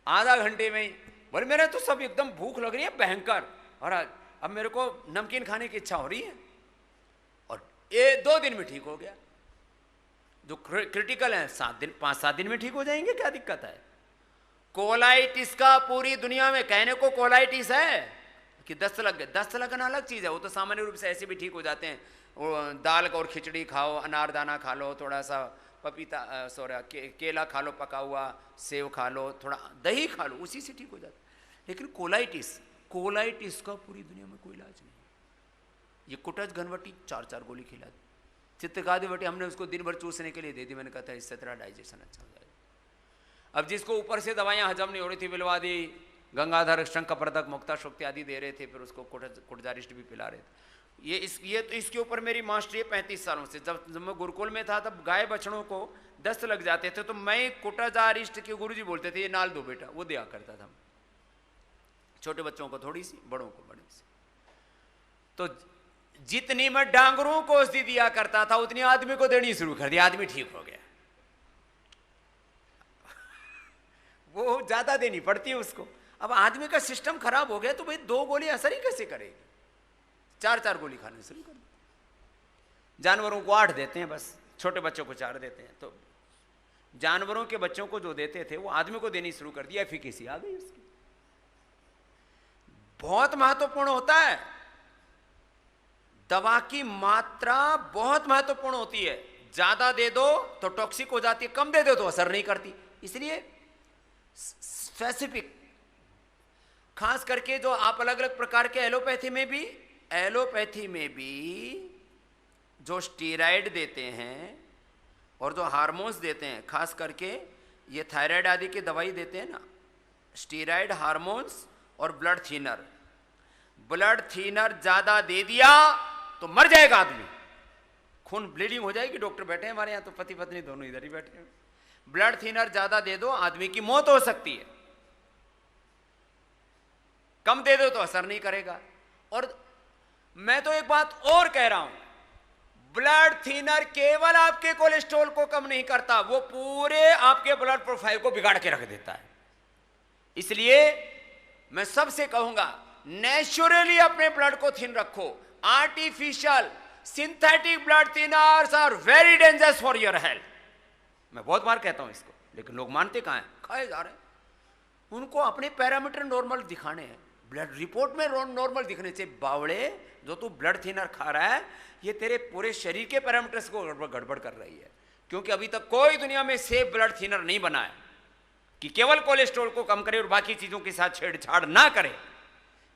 आधा घंटे में ही। बोले मेरे तो सब एकदम भूख लग रही है भयंकर, और अब मेरे को नमकीन खाने की इच्छा हो रही है, और ये 2 दिन में ठीक हो गया। जो क्रिटिकल है 5-7 दिन में ठीक हो जाएंगे, क्या दिक्कत है। कोलाइटिस का पूरी दुनिया में कहने को कोलाइटिस है कि दस्त लग गए, दस्त लगना अलग चीज़ है, वो तो सामान्य रूप से ऐसे भी ठीक हो जाते हैं। वो दाल और खिचड़ी खाओ, अनारदाना खा लो, थोड़ा सा पपीता केला खा लो पका हुआ, सेव खा लो, थोड़ा दही खा लो, उसी से ठीक हो जाता। लेकिन कोलाइटिस का पूरी दुनिया में कोई इलाज नहीं। ये कुटज घनवटी 4-4 गोली खिला दी, चित्रकादी वटी हमने उसको दिन भर चूसने के लिए दे दी। मैंने कहा था इससे तेरा डाइजेशन अच्छा हो जाएगा। अब जिसको ऊपर से दवाइयाँ हजम नहीं हो रही थी, बिलवा दी, गंगाधर, शंखप्रदक, मुक्ता शुक्ति आदि दे रहे थे, फिर उसको कुटजारिष्ट भी पिला रहे थे। ये तो इसके ऊपर मेरी मास्टरी है 35 सालों से। जब मैं गुरुकुल में था तब गाय बछड़ों को दस्त लग जाते थे तो मैं कुटजारिष्ट के गुरुजी बोलते थे ये नाल दो बेटा, वो दिया करता था। छोटे बच्चों को थोड़ी सी, बड़ों को बड़ी सी। तो जितनी मैं डांगरों को औषधि दिया करता था उतनी आदमी को देनी शुरू कर दी, आदमी ठीक हो गया। वो ज्यादा देनी पड़ती है उसको। अब आदमी का सिस्टम खराब हो गया तो भाई 2 गोली असर ही कैसे करेगी, 4-4 गोली खाने शुरू कर दो। जानवरों को 8 देते हैं बस, छोटे बच्चों को 4 देते हैं। तो जानवरों के बच्चों को जो देते थे वो आदमी को देनी शुरू कर दिया, एफिकेसी आ गई उसकी। बहुत महत्वपूर्ण होता है, दवा की मात्रा बहुत महत्वपूर्ण होती है। ज्यादा दे दो तो टॉक्सिक हो जाती है, कम दे दो तो असर नहीं करती। इसलिए स्पेसिफिक, खास करके जो आप अलग अलग प्रकार के एलोपैथी में भी जो स्टीरॉयड देते हैं और जो हार्मोन्स देते हैं, खास करके ये थायराइड आदि की दवाई देते हैं ना, स्टीरॉयड, हार्मोन्स और ब्लड थिनर। ब्लड थिनर ज्यादा दे दिया तो मर जाएगा आदमी, खून ब्लीडिंग हो जाएगी। डॉक्टर बैठे हैं हमारे यहाँ तो, पति पत्नी दोनों इधर ही बैठे हैं। ब्लड थिनर ज्यादा दे दो आदमी की मौत हो सकती है, कम दे दो तो असर नहीं करेगा। और मैं तो एक बात और कह रहा हूं, ब्लड थिनर केवल आपके कोलेस्ट्रॉल को कम नहीं करता, वो पूरे आपके ब्लड प्रोफाइल को बिगाड़ के रख देता है। इसलिए मैं सबसे कहूंगा नेचुरली अपने ब्लड को थिन रखो। Artificial synthetic blood thinners are very dangerous for your health. मैं बहुत बार कहता हूं इसको, लेकिन लोग मानते कहां हैं, खाए जा रहे हैं। उनको अपने पैरामीटर नॉर्मल दिखाने हैं, ब्लड रिपोर्ट में नॉर्मल दिखने से। बावड़े, जो तू ब्लड थिनर खा रहा है ये तेरे पूरे शरीर के पैरामीटर्स को गड़बड़ कर रही है। क्योंकि अभी तक कोई दुनिया में सेफ ब्लड थिनर नहीं बना है कि केवल कोलेस्ट्रॉल को कम करे और बाकी चीजों के साथ छेड़छाड़ ना करे।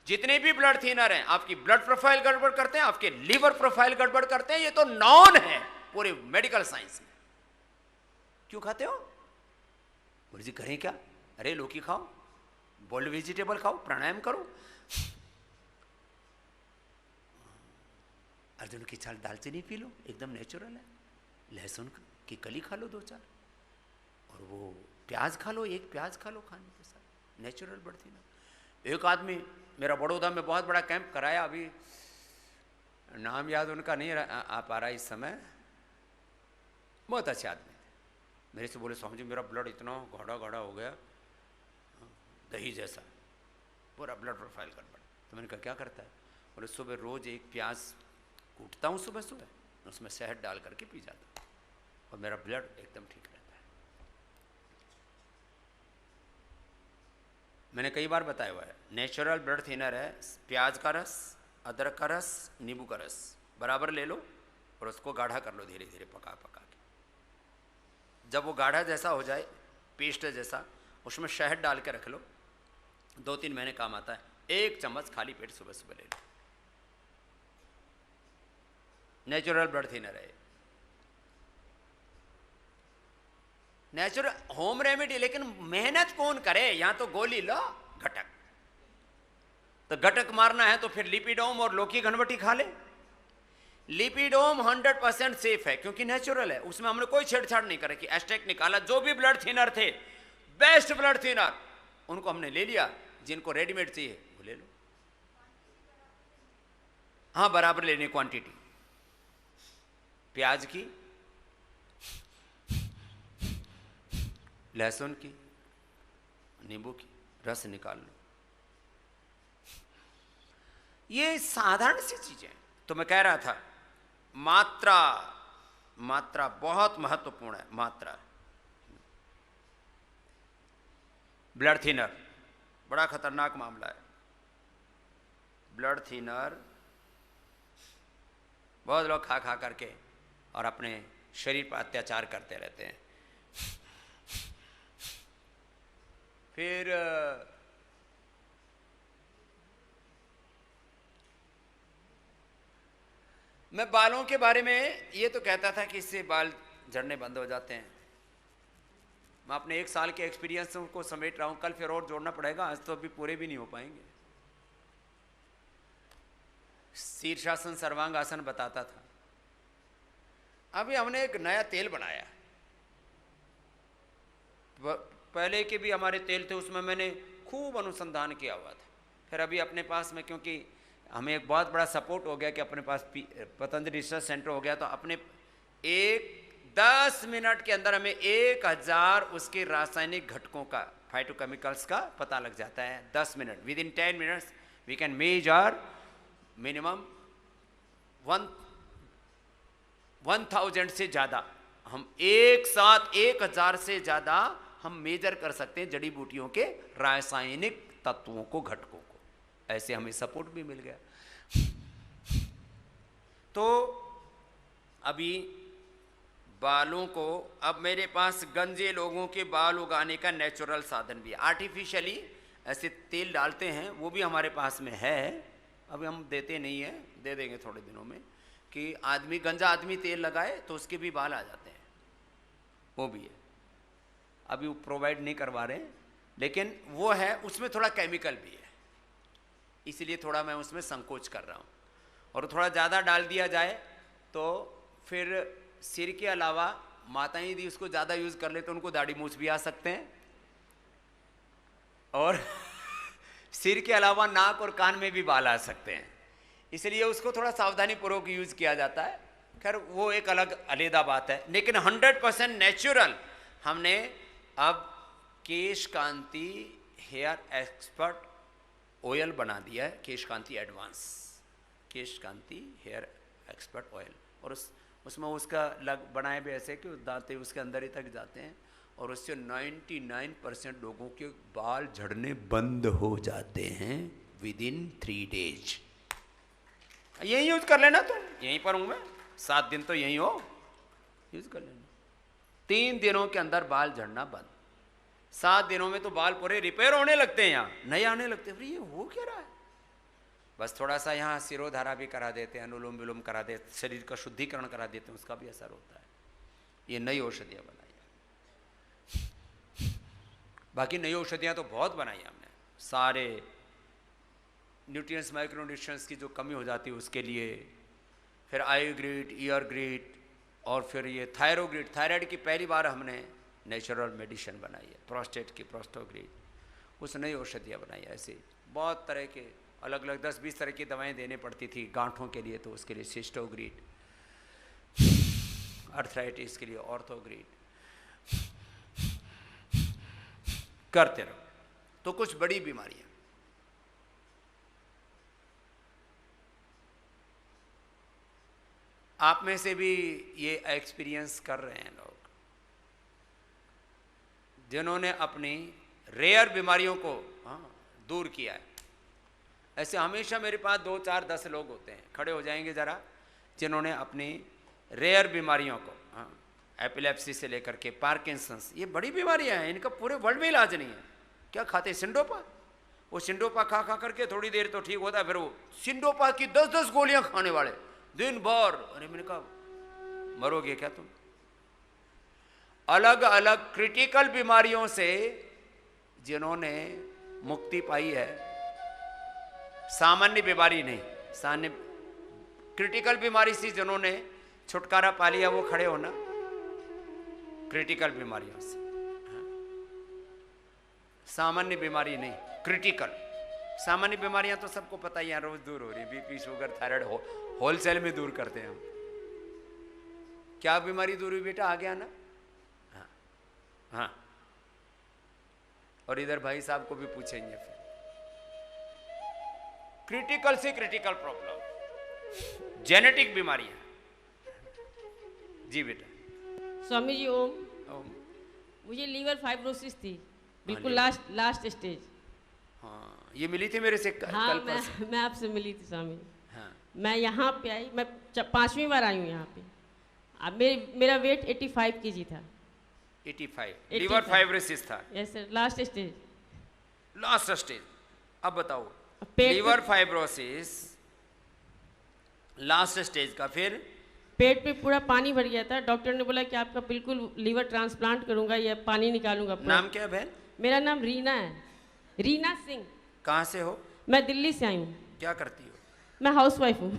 जितने भी ब्लड थिनर हैं आपकी ब्लड प्रोफाइल गड़बड़ करते हैं, आपके लीवर प्रोफाइल गड़बड़ करते हैं। ये तो नॉन है पूरे मेडिकल साइंस में। क्यों खाते हो? गुरु जी करें क्या? अरे लौकी खाओ, बोल्ड वेजिटेबल खाओ, प्राणायाम करो। अर्जुन की छाल दालचीनी पी लो, एकदम नेचुरल है। लहसुन की कली खा लो 2-4, और वो प्याज खा लो, 1 प्याज खा लो खाने के साथ, नेचुरल बढ़ती ना। एक आदमी मेरा बड़ौदा में बहुत बड़ा कैंप कराया, अभी नाम याद उनका नहीं आ पा रहा इस समय, बहुत अच्छे आदमी थे। मेरे से बोले स्वामी जी मेरा ब्लड इतना गाढ़ा गाढ़ा हो गया, दही जैसा, पूरा ब्लड प्रोफाइल गड़बड़। तो मैंने कहा क्या करता है? बोले सुबह रोज 1 प्याज कूटता हूँ सुबह सुबह, उसमें शहद डाल करके पी जाता हूँ और मेरा ब्लड एकदम ठीक रहता है। मैंने कई बार बताया हुआ है, नेचुरल ब्लड थिनर है, प्याज का रस, अदरक का रस, नींबू का रस बराबर ले लो और उसको गाढ़ा कर लो धीरे धीरे पका पका के। जब वो गाढ़ा जैसा हो जाए, पेस्ट जैसा, उसमें शहद डाल के रख लो, 2-3 महीने काम आता है। 1 चम्मच खाली पेट सुबह सुबह ले लो, नेचुरल ब्लड थिनर है, नेचुरल होम रेमेडी। लेकिन मेहनत कौन करे? यहां तो गोली लो, घटक, तो घटक मारना है तो फिर लिपिडोम और लौकी घनवटी खा ले। लिपिडोम 100% सेफ है क्योंकि नेचुरल है, उसमें हमने कोई छेड़छाड़ नहीं करी कि एस्टेक निकाला। जो भी ब्लड थिनर थे, बेस्ट ब्लड थिनर, उनको हमने ले लिया। जिनको रेडीमेड चाहिए वो ले लो, हाँ बराबर लेनी क्वांटिटी। प्याज की, लहसुन की, नींबू की, रस निकाल लो। ये साधारण सी चीजें। तो मैं कह रहा था मात्रा, मात्रा बहुत महत्वपूर्ण है। मात्रा, ब्लड थिनर बड़ा खतरनाक मामला है। ब्लड थिनर बहुत लोग खा खा करके और अपने शरीर पर अत्याचार करते रहते हैं। फिर मैं बालों के बारे में ये तो कहता था कि इससे बाल झड़ने बंद हो जाते हैं। मैं अपने 1 साल के एक्सपीरियंस को समेट रहा हूँ, कल फिर और जोड़ना पड़ेगा, आज तो अभी पूरे भी नहीं हो पाएंगे। शीर्षासन सर्वांग आसन बताता था। अभी हमने एक नया तेल बनाया, पहले के भी हमारे तेल थे, उसमें मैंने खूब अनुसंधान किया हुआ था। फिर अभी अपने पास में, क्योंकि हमें एक बहुत बड़ा सपोर्ट हो गया कि अपने पास पतंजलि रिसर्च सेंटर हो गया, तो अपने 10 मिनट के अंदर हमें 1000 उसके रासायनिक घटकों का, फाइटोकेमिकल्स का पता लग जाता है। 10 minute, within 10 minutes we can measure minimum 1000 से ज़्यादा। हम एक साथ 1000 से ज़्यादा हम मेजर कर सकते हैं जड़ी बूटियों के रासायनिक तत्वों को, घटकों को। ऐसे हमें सपोर्ट भी मिल गया। तो अभी बालों को, अब मेरे पास गंजे लोगों के बाल उगाने का नेचुरल साधन भी है। आर्टिफिशियली ऐसे तेल डालते हैं, वो भी हमारे पास में है, अभी हम देते नहीं हैं, दे देंगे थोड़े दिनों में, कि आदमी, गंजा आदमी तेल लगाए तो उसके भी बाल आ जाते हैं, वो भी है। अभी वो प्रोवाइड नहीं करवा रहे, लेकिन वो है, उसमें थोड़ा केमिकल भी है, इसलिए थोड़ा मैं उसमें संकोच कर रहा हूँ। और थोड़ा ज़्यादा डाल दिया जाए तो फिर सिर के अलावा माताएं यदि उसको ज़्यादा यूज़ कर ले तो उनको दाढ़ी मूछ भी आ सकते हैं, और सिर के अलावा नाक और कान में भी बाल आ सकते हैं, इसलिए उसको थोड़ा सावधानी पूर्वक यूज़ किया जाता है। खैर वो एक अलग अलग बात है, लेकिन 100% नेचुरल हमने अब केश कांति हेयर एक्सपर्ट ऑयल बना दिया है, केश कांति एडवांस, केश कांति हेयर एक्सपर्ट ऑयल। और उसमें उसका लग बनाए भी ऐसे कि दांते उसके अंदर ही तक जाते हैं, और उससे 99% लोगों के बाल झड़ने बंद हो जाते हैं विद इन 3 डेज। यही यूज कर लेना, तुम यहीं पर हूँ मैं, 7 दिन तो यहीं हो, यूज कर लेना। 3 दिनों के अंदर बाल झड़ना बंद। 7 दिनों में तो बाल पूरे रिपेयर होने लगते हैं, यहाँ नए आने लगते हैं। ये हो क्या रहा है? बस थोड़ा सा यहाँ सिरोधारा भी करा देते हैं, अनुलोम विलोम करा देते, शरीर का शुद्धिकरण करा देते हैं, उसका भी असर होता है। ये नई औषधियाँ बनाई है। बाकी नई औषधियाँ तो बहुत बनाई हमने, सारे न्यूट्रिएंट्स, माइक्रो न्यूट्रिएंट्स की जो कमी हो जाती है उसके लिए, फिर आई ग्रीट, ईयर ग्रीट, और फिर ये थायरोग्रीट, थायराइड की पहली बार हमने नेचुरल मेडिसिन बनाई है, प्रोस्टेट की प्रोस्टोग्रीट, कुछ नई औषधियाँ बनाई है। ऐसे बहुत तरह के अलग अलग 10-20 तरह की दवाएं देने पड़ती थी गांठों के लिए, तो उसके लिए सिस्टोग्रीट, अर्थराइटिस के लिए ऑर्थोग्रीट, करते रहो। तो कुछ बड़ी बीमारियां, आप में से भी ये एक्सपीरियंस कर रहे हैं लोग, जिन्होंने अपनी रेयर बीमारियों को दूर किया है। ऐसे हमेशा मेरे पास 2, 4, 10 लोग होते हैं, खड़े हो जाएंगे ज़रा, जिन्होंने अपनी रेयर बीमारियों को, एपिलेप्सी से लेकर के पार्किंसंस, ये बड़ी बीमारियां हैं, इनका पूरे वर्ल्ड में इलाज नहीं है। क्या खाते? सिंडोपा। वो सिंडोपा खा खा करके थोड़ी देर तो ठीक होता है, फिर वो सिंडोपा की 10-10 गोलियां खाने वाले दिन भर। अरे मैंने कहा मरोगे क्या तुम? अलग अलग क्रिटिकल बीमारियों से जिन्होंने मुक्ति पाई है, सामान्य बीमारी नहीं, सामान्य क्रिटिकल बीमारी से जिन्होंने छुटकारा पा लिया, वो खड़े होना क्रिटिकल बीमारियों से। सामान्य बीमारी नहीं, क्रिटिकल। सामान्य बीमारियां तो सबको पता ही है, रोज दूर हो रही, बीपी, शुगर, थायराइड होलसेल में दूर करते हैं हम। क्या बीमारी दूर हुई बेटा? आ गया ना? हाँ हाँ। और इधर भाई साहब को भी पूछेंगे फिर। क्रिटिकल से क्रिटिकल प्रॉब्लम, जेनेटिक बीमारियां। जी बेटा। स्वामी जी ओम। मुझे लीवर फाइब्रोसिस थी, बिल्कुल लास्ट स्टेज। हाँ, ये मिली थी मेरे से हाँ, कल मैं आपसे मिली थी स्वामी। हाँ। मैं यहाँ पे आई, मैं 5वीं बार आई हूँ यहाँ पे। अब मेरा वेट 85 kg था। 85 लीवर फाइब्रोसिस था। Yes sir, last stage. Last stage. अब बताओ, पेट लीवर फाइब्रोसिस लास्ट स्टेज का, फिर पेट में पूरा पानी भर गया था। डॉक्टर ने बोला कि आपका बिल्कुल लीवर ट्रांसप्लांट करूंगा, या पानी निकालूंगा पूरा। नाम क्या है बहन? मेरा नाम रीना है, रीना सिंह। कहाँ से हो? मैं दिल्ली से आई हूँ। क्या करती हो? मैं हाउस वाइफ हूँ।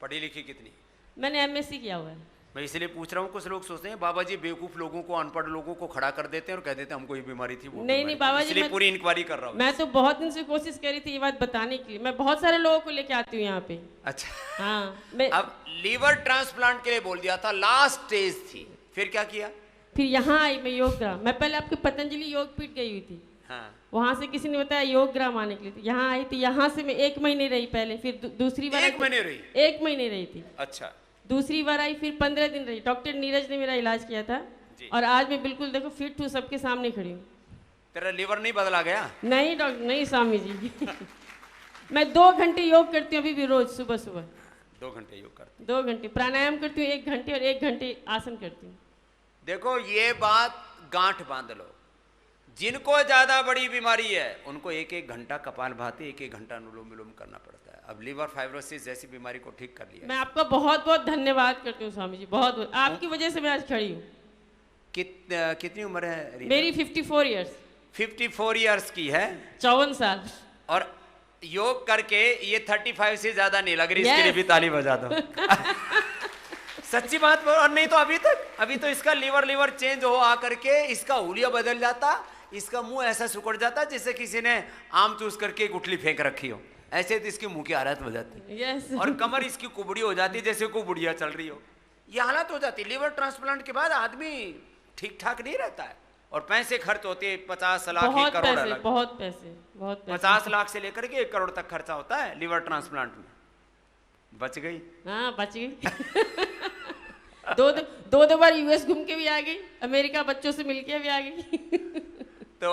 पढ़ी लिखी कितनी? मैंने एमएससी किया हुआ है। मैं इसलिए पूछ रहा हूँ, कुछ लोग सोचते हैं बाबा जी बेवकूफ लोगों को, अनपढ़ लोगों को खड़ा कर देते हैं और कह देते हैं हमको ये बीमारी थी, वो नहीं नहीं बाबा जी, इसलिए पूरी इंक्वायरी कर रहा हूँ। मैं तो बहुत दिन से कोशिश करी थी ये बात बताने की। मैं बहुत सारे लोगों को लेके आती हूँ यहाँ पे। अच्छा हाँ, अब लीवर ट्रांसप्लांट के लिए बोल दिया था, लास्ट स्टेज थी, फिर क्या किया? फिर यहाँ आई मैं योग ग्राम। मैं पहले आपके पतंजलि योग पीठ गई हुई थी। हाँ। वहाँ से किसी ने बताया योग ग्राम आने के लिए, यहाँ आई थी। यहाँ से मैं 1 महीने रही पहले, फिर दूसरी बार 1 महीने रही? 1 महीने रही थी। अच्छा। दूसरी बार आई, फिर 15 दिन रही। डॉक्टर नीरज ने मेरा इलाज किया था और आज मैं बिल्कुल देखो फिट हूँ, सबके सामने खड़ी हूँ। तेरा लीवर नहीं बदला गया? नहीं डॉक्टर, नहीं स्वामी जी। मैं 2 घंटे योग करती हूँ अभी भी, रोज सुबह सुबह 2 घंटे योग करती? 2 घंटे प्राणायाम करती हूँ 1 घंटे, और 1 घंटे आसन करती हूँ। देखो ये बात गांठ बांध लो, जिनको ज्यादा बड़ी बीमारी है उनको 1-1 घंटा कपालभाति, 1-1 घंटा अनुलोम विलोम करना पड़ता है। अब लीवर फाइब्रोसिस जैसी बीमारी को ठीक कर लिया। मैं आपका बहुत बहुत धन्यवाद करती हूँ स्वामी जी, बहुत बहुत। आपकी वजह से मैं आज खड़ी हूँ। कितनी उम्र है रीना? मेरी 54 ईयर्स। 54 ईयर्स की है? 54 साल। और योग करके ये 35 से ज्यादा नहीं लग रही। इसके लिए भी ताली बजा दो। सच्ची बात। और नहीं तो अभी तो इसका लीवर चेंज हो आकर के इसका हुलिया बदल जाता, इसका मुंह ऐसा सुकड़ जाता जैसे किसी ने आम चूस करके गुठली फेंक रखी हो, ऐसे तो इसके मुंह की हालत हो जाती। yes. और कमर इसकी कुबड़ी हो जाती जैसे कोई बुढ़िया चल रही हो, ये हालत हो जाती। लीवर ट्रांसप्लांट के बाद आदमी ठीक ठाक नहीं रहता है, और पैसे खर्च होते हैं 50 लाख, 1 करोड़ अलग। बहुत पैसे 50 लाख से लेकर के 1 करोड़ तक खर्चा होता है लीवर ट्रांसप्लांट में। बच गई? हाँ बच गई। दो बार यूएस घूम के भी आ गई, अमेरिका बच्चों से मिलके भी आ गई। तो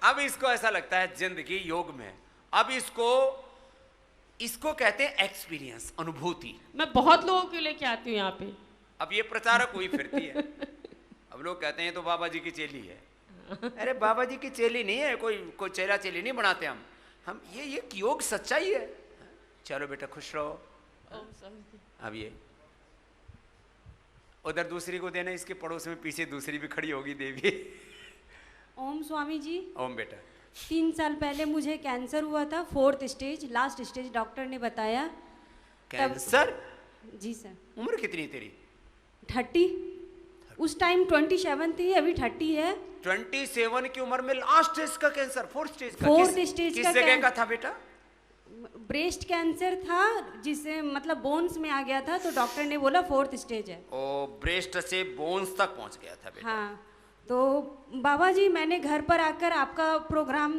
अब इसको ऐसा लगता है जिंदगी योग में, अब इसको कहते हैं एक्सपीरियंस, अनुभूति। मैं बहुत लोगों को लेके आती हूँ यहाँ पे। अब ये प्रचारक हुई फिरती है। अब लोग कहते हैं तो बाबा जी की चेली है। अरे बाबा जी की चेली नहीं है, कोई चेला चेली नहीं बनाते हम ये योग सच्चाई है। चलो बेटा खुश रहो। अब ये उधर दूसरी को देना, इसके पड़ोस में पीछे दूसरी भी खड़ी होगी देवी। ओम स्वामी जी। ओम बेटा। 3 साल पहले मुझे कैंसर हुआ था, 4th stage, last stage doctor ने बताया। कैंसर? जी सर। उम्र कितनी तेरी? 30। उस टाइम 27 थी, अभी 30 है। 27 की उम्र में लास्ट स्टेज का कैंसर, 4th स्टेज का? 4th स्टेज किस जगह का था बेटा? ब्रेस्ट कैंसर था, जिसे मतलब बोन्स में आ गया था, तो डॉक्टर ने बोला 4th स्टेज है। ओ, ब्रेस्ट से बोन्स तक पहुंच गया था बेटा। हाँ, तो बाबा जी मैंने घर पर आकर आपका प्रोग्राम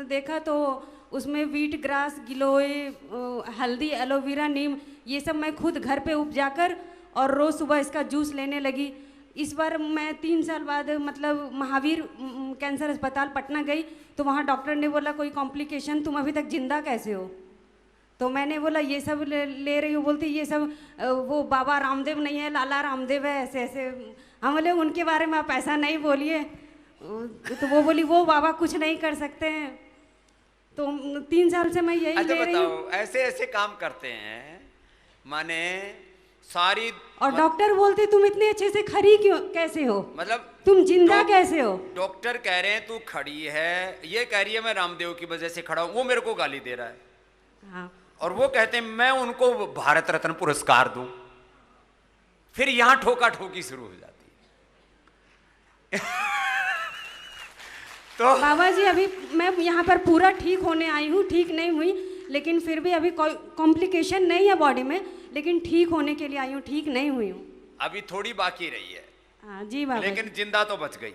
देखा, तो उसमें वीट ग्रास, गिलोय, हल्दी, एलोवेरा, नीम, ये सब मैं खुद घर पे उपजाकर और रोज़ सुबह इसका जूस लेने लगी। इस बार मैं 3 साल बाद मतलब महावीर कैंसर अस्पताल पटना गई, तो वहाँ डॉक्टर ने बोला कोई कॉम्प्लिकेशन, तुम अभी तक जिंदा कैसे हो? तो मैंने बोला ये सब ले रही हूँ। बोलती ये सब वो बाबा रामदेव नहीं है, लाला रामदेव है, ऐसे ऐसे। हम बोले उनके बारे में आप ऐसा नहीं बोलिए। तो वो बोली वो बाबा कुछ नहीं कर सकते हैं। तो 3 साल से मैं यही ले रही हूँ। ऐसे ऐसे काम करते हैं माने सारी। और डॉक्टर बोलते तुम इतने अच्छे से खड़ी क्यों, कैसे हो, मतलब तुम जिंदा कैसे हो? डॉक्टर कह रहे हैं तू खड़ी है, ये कह रही है मैं रामदेव की वजह से खड़ा हूँ, वो मेरे को गाली दे रहा है। हाँ। और वो कहते हैं मैं उनको भारत रत्न पुरस्कार दूं। फिर यहां ठोका ठोकी शुरू हो जाती है। तो बाबा जी अभी मैं यहाँ पर पूरा ठीक होने आई हूँ, ठीक नहीं हुई, लेकिन फिर भी अभी कोई कॉम्प्लिकेशन नहीं है बॉडी में, लेकिन ठीक होने के लिए आई हूँ, ठीक नहीं हुई हूँ। अभी थोड़ी बाकी रही है। हाँ जी बाबा। लेकिन जिंदा तो बच गई।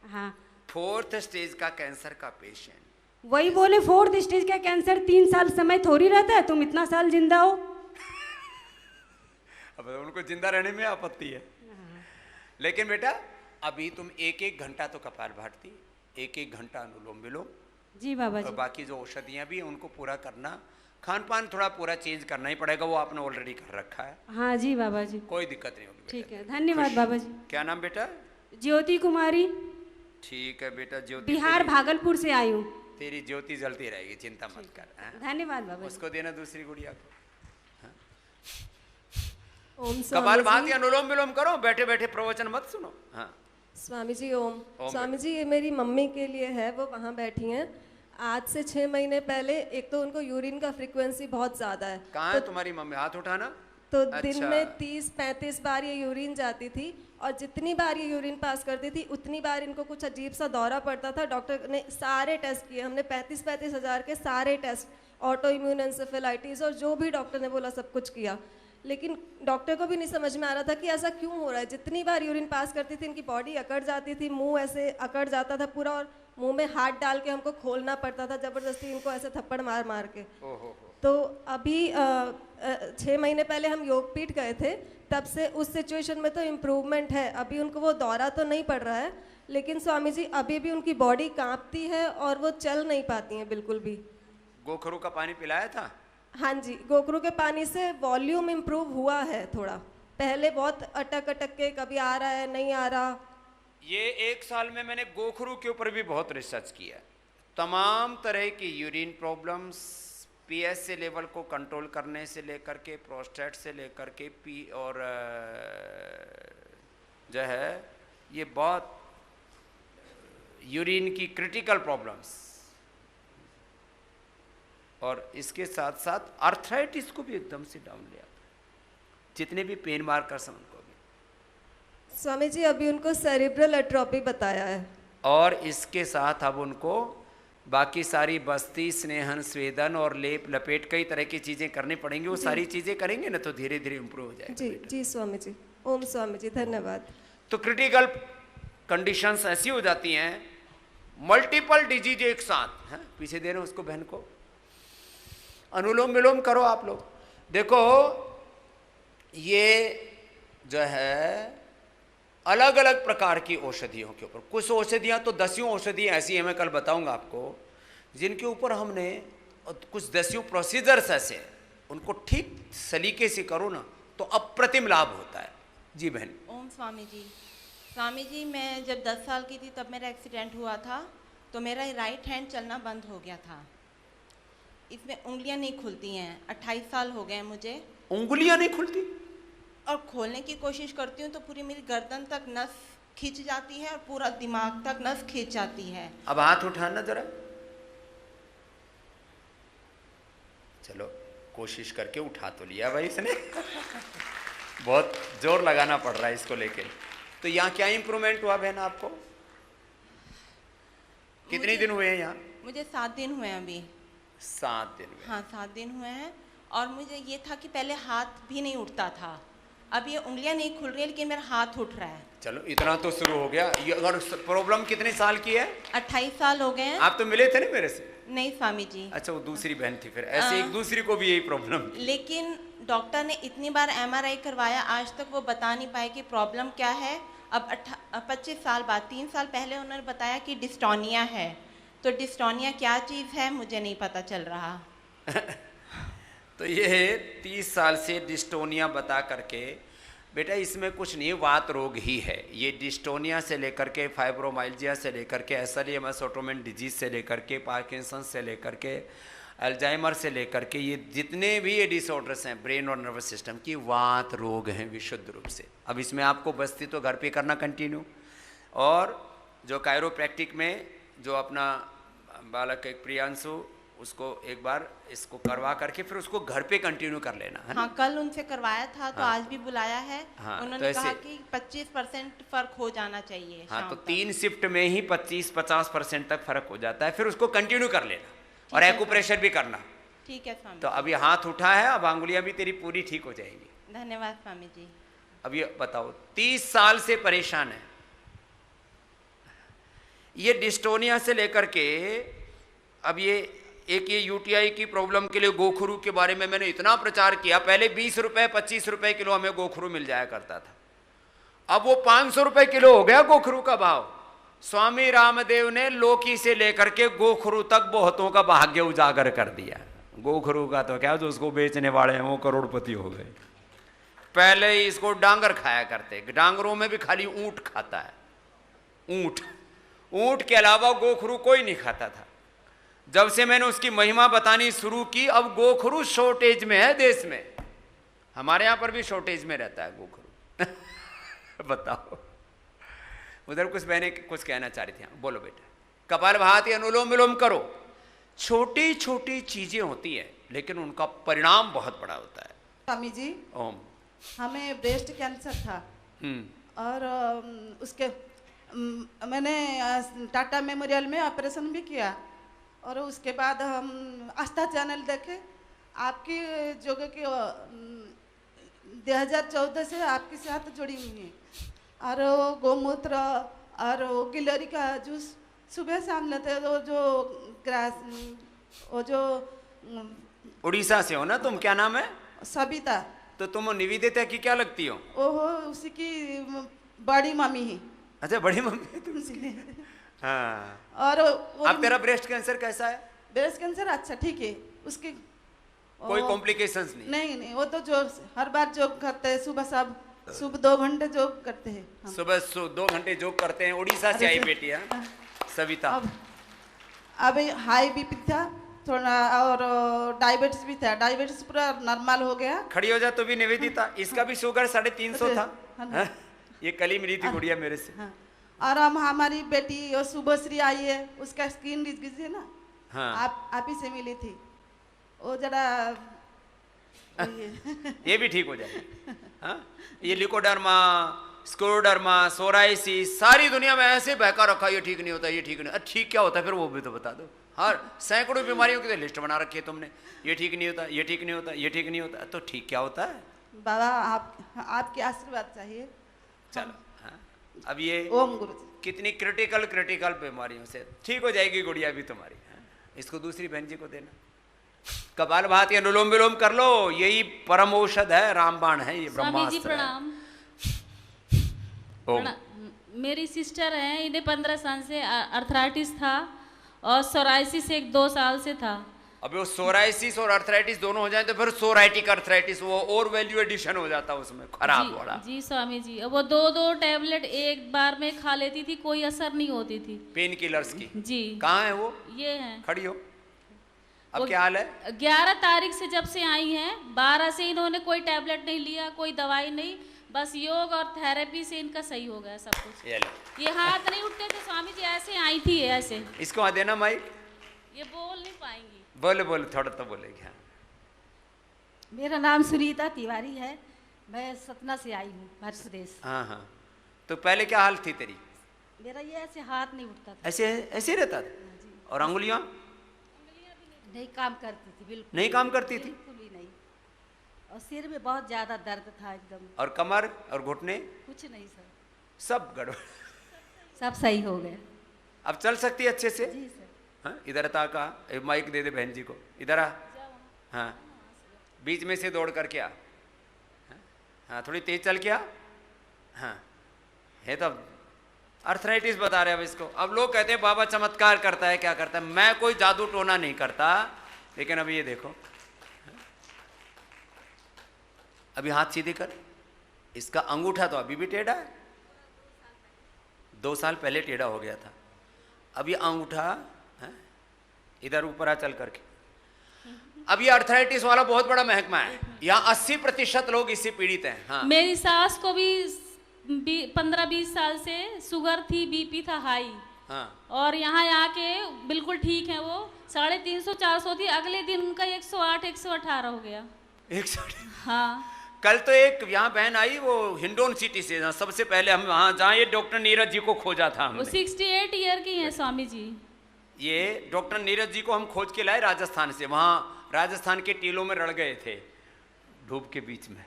हाँ। 4th स्टेज का कैंसर का पेशेंट। वही बोले 4th स्टेज का कैंसर 3 साल समय थोड़ी रहता है, तुम इतना साल जिंदा हो। अब उनको जिंदा रहने में आपत्ति है। लेकिन बेटा अभी तुम 1-1 घंटा तो कपालभाति, 1-1 घंटा अनुलोम विलोम। जी बाबा जी। और बाकी जो औषधियां भी हैं उनको पूरा करना, खान पान थोड़ा पूरा चेंज करना ही पड़ेगा, वो आपने ऑलरेडी कर रखा है। हाँ जी बाबा जी। कोई दिक्कत नहीं होगी। ठीक है, धन्यवाद बाबा जी। क्या नाम बेटा? ज्योति कुमारी, ठीक है बेटा, ज्योति बिहार भागलपुर से आई हूँ। तेरी ज्योति जलती रहेगी, चिंता मत कर। हाँ? धन्यवाद बाबा जी। उसको देना दूसरी गुड़िया को। ओम कपाल स्वामी भाती जी। अनुलोम विलोम करो, बैठे बैठे प्रवचन मत सुनो। हाँ स्वामी जी ओम। ओम। स्वामी जी ये मेरी मम्मी के लिए है, वो वहाँ बैठी हैं। आज से 6 महीने पहले एक तो उनको यूरिन का फ्रीक्वेंसी बहुत ज़्यादा है। कहाँ है तुम्हारी मम्मी? हाथ उठाना। तो अच्छा। दिन में 30-35 बार ये यूरिन जाती थी, और जितनी बार ये यूरिन पास करती थी उतनी बार इनको कुछ अजीब सा दौरा पड़ता था। डॉक्टर ने सारे टेस्ट किए, हमने 35-35 हज़ार के सारे टेस्ट, ऑटो इम्यून एन्सेफेलाइटिस और जो भी डॉक्टर ने बोला सब कुछ किया, लेकिन डॉक्टर को भी नहीं समझ में आ रहा था कि ऐसा क्यों हो रहा है। जितनी बार यूरिन पास करती थी इनकी बॉडी अकड़ जाती थी, मुंह ऐसे अकड़ जाता था पूरा, और मुंह में हाथ डाल के हमको खोलना पड़ता था ज़बरदस्ती इनको ऐसे थप्पड़ मार मार के। तो अभी 6 महीने पहले हम योगपीठ गए थे, तब से उस सिचुएशन में तो इम्प्रूवमेंट है। अभी उनको वो दौरा तो नहीं पड़ रहा है, लेकिन स्वामी जी अभी भी उनकी बॉडी कांपती है और वो चल नहीं पाती हैं बिल्कुल भी। गोखरू का पानी पिलाया था? हाँ जी, गोखरू के पानी से वॉल्यूम इम्प्रूव हुआ है थोड़ा। पहले बहुत अटक अटक के कभी आ रहा है, नहीं आ रहा। ये 1 साल में मैंने गोखरू के ऊपर भी बहुत रिसर्च किया। तमाम तरह की यूरिन प्रॉब्लम्स, पीएसए लेवल को कंट्रोल करने से लेकर के, प्रोस्टेट से लेकर के पी और जो है ये बहुत यूरिन की क्रिटिकल प्रॉब्लम्स, और इसके साथ साथ आर्थराइटिस को भी एकदम से डाउन ले आता, जितने भी पेन मार्कर्स हैं उनको भी। स्वामी जी अभी उनको सेरिब्रल एट्रोफी बताया है, और इसके साथ अब उनको बाकी सारी बस्ती, स्नेहन, स्वेदन और लेप लपेट कई तरह की चीज़ें करनी पड़ेंगी। वो सारी चीज़ें करेंगे ना तो धीरे धीरे इम्प्रूव हो जाएगा। जी जी स्वामी जी। ओम स्वामी जी, धन्यवाद। तो क्रिटिकल कंडीशंस ऐसी हो जाती हैं, मल्टीपल डिजीज एक साथ हैं। पीछे दे रहे हैं उसको, बहन को। अनुलोम विलोम करो आप लोग। देखो ये जो है अलग अलग प्रकार की औषधियों के ऊपर, कुछ औषधियाँ तो 10 औषधियाँ ऐसी हैं, मैं कल बताऊंगा आपको, जिनके ऊपर हमने कुछ 10 प्रोसीजर्स ऐसे हैं, उनको ठीक सलीके से करो ना तो अप्रतिम लाभ होता है। जी बहन। ओम स्वामी जी। स्वामी जी मैं जब 10 साल की थी तब मेरा एक्सीडेंट हुआ था, तो मेरा राइट हैंड चलना बंद हो गया था। इसमें उंगलियां नहीं खुलती हैं। 28 साल हो गए मुझे। उंगलियां नहीं खुलती? और खोलने की कोशिश करती हूँ तो पूरी मेरी गर्दन तक नस खिंच जाती है और पूरा दिमाग तक नस खिंच जाती है। अब हाथ उठाना जरा, चलो कोशिश करके उठा तो लिया भाई इसने। बहुत जोर लगाना पड़ रहा है इसको लेके। तो यहाँ क्या इंप्रूवमेंट हुआ बहन आपको? कितने दिन हुए हैं यहाँ? मुझे 7 दिन हुए हैं अभी। 7 दिन हुए? हाँ 7 दिन हुए हैं। और मुझे ये था कि पहले हाथ भी नहीं उठता था, अब ये उंगलियां नहीं खुल रही है लेकिन मेरा हाथ उठ रहा है। चलो इतना तो शुरू हो गया। ये अगर प्रॉब्लम कितने साल की है? 28 साल हो गए हैं। आप तो मिले थे ना मेरे से? नहीं स्वामी जी। अच्छा वो दूसरी बहन थी फिर। ऐसे एक दूसरी को भी यही प्रॉब्लम। लेकिन डॉक्टर ने इतनी बार MRI करवाया, आज तक वो बता नहीं पाए कि प्रॉब्लम क्या है। अब 25 साल बाद, 3 साल पहले उन्होंने बताया कि डिस्टोनिया है। तो डिस्टोनिया क्या चीज़ है मुझे नहीं पता चल रहा। तो ये 30 साल से डिस्टोनिया बता करके, बेटा इसमें कुछ नहीं, वात रोग ही है ये। डिस्टोनिया से लेकर के, फाइब्रोमाइल्जिया से लेकर के, एसएलएमएस ऑटोमेन डिजीज से लेकर के, पार्किंसन से लेकर के, अल्जाइमर से लेकर के, ये जितने भी ये डिसऑर्डर्स हैं ब्रेन और नर्वस सिस्टम की, वात रोग हैं विशुद्ध रूप से। अब इसमें आपको बस्ती तो घर पे करना कंटिन्यू, और जो कायरोप्रैक्टिक में जो अपना बालक एक प्रियांशु, उसको एक बार इसको करवा करके फिर उसको घर पे कंटिन्यू कर लेना है। हाँ कल उनसे करवाया था तो आज भी बुलाया है। हाँ, उन्होंने तो कहा कि 25% फर्क हो जाना चाहिए। हाँ तो शाम तक। 3 शिफ्ट में ही 25-50% तक फर्क हो जाता है, फिर उसको कंटिन्यू कर लेना और एक्यूप्रेशर भी करना। ठीक है स्वामी। तो अभी हाथ उठा है, अब आंगुलियां भी तेरी पूरी ठीक हो जाएंगी। धन्यवाद स्वामी जी। अब ये बताओ 30 साल से परेशान है ये डिस्टोनिया से लेकर के। अब ये एक ये यूटीआई की प्रॉब्लम के लिए गोखरू के बारे में मैंने इतना प्रचार किया। पहले 20 रुपए 25 रुपए किलो हमें गोखरू मिल जाया करता था, अब वो 500 रुपए किलो हो गया गोखरू का भाव। स्वामी रामदेव ने लौकी से लेकर के गोखरू तक बहुतों का भाग्य उजागर कर दिया। गोखरू का तो क्या, जो उसको बेचने वाले हैं वो करोड़पति हो गए। पहले ही इसको डांगर खाया करते, डांगरों में भी खाली ऊंट खाता है, ऊंट, ऊंट के अलावा गोखरू कोई नहीं खाता था। जब से मैंने उसकी महिमा बतानी शुरू की, अब गोखरू शॉर्टेज में है देश में, हमारे यहां पर भी शॉर्टेज में रहता है गोखरू। बताओ, उधर कुछ बहने कुछ कहना चाह रही थी, बोलो बेटा। कपालभाति अनुलोम विलोम करो, छोटी छोटी चीजें होती है लेकिन उनका परिणाम बहुत बड़ा होता है। स्वामी जी, ओम। हमें ब्रेस्ट कैंसर था और उसके मैंने टाटा मेमोरियल में ऑपरेशन भी किया और उसके बाद हम आस्था चैनल देखे, आपकी योग की 2014 से आपके साथ जुड़ी हुई है और गोमूत्र और गिलहरी का जूस सुबह शाम लेते, जो ग्रास, वो जो उड़ीसा से हो ना तुम, क्या नाम है? सबिता। तो तुम निवेदिता की क्या लगती हो? ओहो, उसी की बड़ी मम्मी है। अच्छा, बड़ी मम्मी है तुमसे। हाँ। और अब तेरा ब्रेस्ट कैंसर कैसा है? ब्रेस्ट कैंसर अच्छा ठीक है, उसकी कोई कॉम्प्लिकेशंस नहीं? नहीं, वो तो जो हर बार जोग करते हैं, सुबह 2 घंटे जोग करते हैं हम। सुबह 2 घंटे जोग करते हैं। उड़ीसा से आई बेटी है सविता। अब हाई बीपी था थोड़ा और डायबिटीज भी था, डायबिटीज पूरा नॉर्मल हो गया। खड़ी हो जा तो भी निवेदिता, इसका भी शुगर 350 था। हाँ? ये कल ही मिली थी गुड़िया मेरे से। हाँ। और हम हमारी बेटी शुभश्री आई है, उसका स्किन डिजीज है ना। हाँ। आप ही से मिली थी, वो जरा ये भी ठीक हो जाएगी। हाँ? ये लिकोडर्मा, स्क्लेरोडर्मा, सोराइसिस, सारी दुनिया में ऐसे बहका रखा, ये ठीक नहीं होता, ये ठीक नहीं। ठीक क्या होता है फिर वो भी तो बता दो। हर सैकड़ों बीमारियों की तो लिस्ट बना रखी है तुमने, ये ठीक नहीं होता, ये ठीक नहीं होता, ये ठीक नहीं होता, तो ठीक क्या होता है? बाबा आपके आशीर्वाद चाहिए। चलो। हाँ? अब ये ओम गुरु जी। कितनी क्रिटिकल बीमारियों से ठीक हो जाएगी गुड़िया भी तुम्हारी। हाँ? इसको दूसरी बहन जी को देना। कपालभाति अनुलोम विलोम कर लो, यही परम औषध है, रामबाण है ये, ब्रह्मास्त्र। प्रणाम। मेरी सिस्टर हैं, इन्हें 15 साल से अर्थराइटिस था और सोराइसिस 1-2 साल से था। अब वो सोराइसिस और अर्थराइटिस दोनों हो जाए तो फिर सोराइटिक अर्थराइटिस, वो और वैल्यू एडिशन हो जाता है उसमें, खराब वाला। जी स्वामी जी, अब वो 2-2 टैबलेट एक बार में खा लेती थी, कोई असर नहीं होती थी पेन किलर्स की। जी। कहाँ है वो? ये है। खड़ी हो। अब क्या हाल है? 11 तारीख से जब से आई हैं, 12 से इन्होंने कोई टैबलेट नहीं लिया, कोई दवाई नहीं, बस योग और थेरेपी से इनका सही हो गया सब कुछ। ये हाथ नहीं उठते थे स्वामी जी, ऐसे आई थी ऐसे। इसको आ देना माइक। ये बोल नहीं पाएंगी। बोले थोड़ा तो बोलेगी। हाँ। मेरा नाम सुनीता तिवारी है, मैं सतना से आई हूँ, मध्य प्रदेश। हाँ। तो पहले क्या हाल थी तेरी? मेरा ये ऐसे हाथ नहीं उठता था। ऐसे रहता था? और अंगुलियां नहीं काम करती थी, बिल्कुल नहीं काम करती थी? बिल्कुल भी नहीं। और सिर में बहुत ज्यादा दर्द था एकदम। और कमर और घुटने? कुछ नहीं सर, सब गड़बड़। सब सही हो गया। अब चल सकती है अच्छे से? जी सर। हाँ, इधर था का माइक दे दे बहन जी को, इधर आ। हाँ, बीच में से दौड़ करके आ। हाँ, थोड़ी तेज चल के आ। हाँ, है तो अर्थराइटिस बता रहे अब इसको। अब लोग कहते हैं बाबा चमत्कार करता है, क्या करता है? मैं कोई जादू टोना नहीं करता, लेकिन अब ये देखो, अभी हाथ सीधे कर। इसका अंगूठा तो अभी भी टेढ़ा है, 2 साल पहले टेढ़ा हो गया था। अब ये अंगूठा इधर ऊपर आ चल करके। अब ये अर्थराइटिस वाला बहुत बड़ा महकमा है, यहाँ 80% लोग इससे पीड़ित हैं। हाँ। मेरी सास को भी 15-20 साल से शुगर थी, बीपी था हाई। हाँ। और यहाँ आके बिल्कुल ठीक है, वो 350-400 थी, अगले दिन उनका 108-118 हो गया। 108? हाँ। कल तो एक यहाँ बहन आई, वो हिंडोन सिटी से, सबसे पहले हम वहाँ जहाँ ये डॉक्टर नीरज जी को खोजा था हमने। वो 68 ईयर की हैं स्वामी जी। ये डॉक्टर नीरज जी को हम खोज के लाए राजस्थान से, वहाँ राजस्थान के टीलों में रड़ गए थे धूप के बीच में,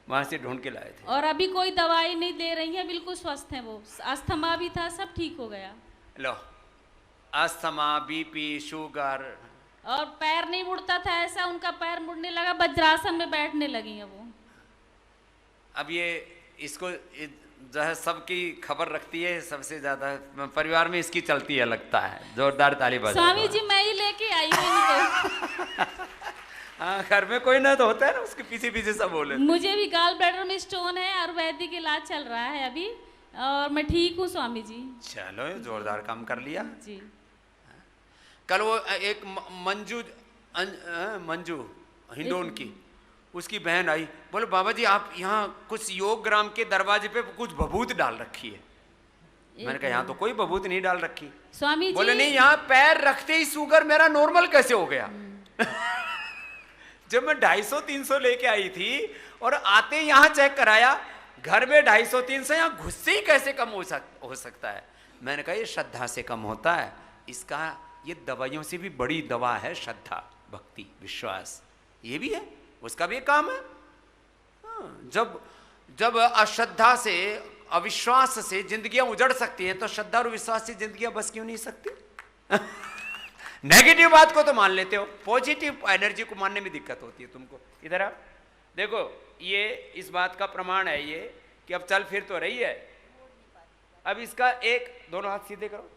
वहाँ से ढूंढ के लाए थे। और अभी कोई दवाई नहीं दे रही है, बिल्कुल स्वस्थ है वो। अस्थमा भी था, सब ठीक हो गया। लो, अस्थमा, बीपी, शुगर। और पैर नहीं मुड़ता था, ऐसा उनका पैर मुड़ने लगा, वज्रासन में बैठने लगी है वो। अब ये इसको जो है सबकी खबर रखती है, सबसे ज्यादा परिवार में इसकी चलती है, लगता है। जोरदार ताली बजाओ। स्वामी जी मैं ही लेके आई हूँ। हाँ, घर में कोई ना तो होता है ना, उसके पीछे पीछे सब बोले। मुझे भी गाल ब्लैडर में स्टोन है, आयुर्वेदिक इलाज चल रहा है अभी, और मैं ठीक हूँ स्वामी जी। चलो जोरदार काम कर लिया जी। कल वो एक मंजू हिंडोन की, उसकी बहन आई, बोले बाबा जी आप यहाँ कुछ योग ग्राम के दरवाजे पे कुछ भभूत डाल रखी है। मैंने कहा यहाँ तो कोई भभूत नहीं डाल रखी। स्वामी जी बोले नहीं, यहाँ पैर रखते ही शुगर मेरा नॉर्मल कैसे हो गया। जब मैं 250-300 लेके आई थी और आते यहाँ चेक कराया, घर में 250-300, यहाँ घुससे ही कैसे कम हो सकता है। मैंने कहा ये श्रद्धा से कम होता है, इसका ये दवाइयों से भी बड़ी दवा है श्रद्धा, भक्ति, विश्वास, ये भी है, उसका भी काम है। जब जब अश्रद्धा से, अविश्वास से जिंदगियां उजड़ सकती हैं, तो श्रद्धा और विश्वास से जिंदगियां बस क्यों नहीं सकती। नेगेटिव बात को तो मान लेते हो, पॉजिटिव एनर्जी को मानने में दिक्कत होती है तुमको। इधर आप देखो, ये इस बात का प्रमाण है ये कि अब चल फिर तो रही है। अब इसका एक, दोनों हाथ सीधे करो,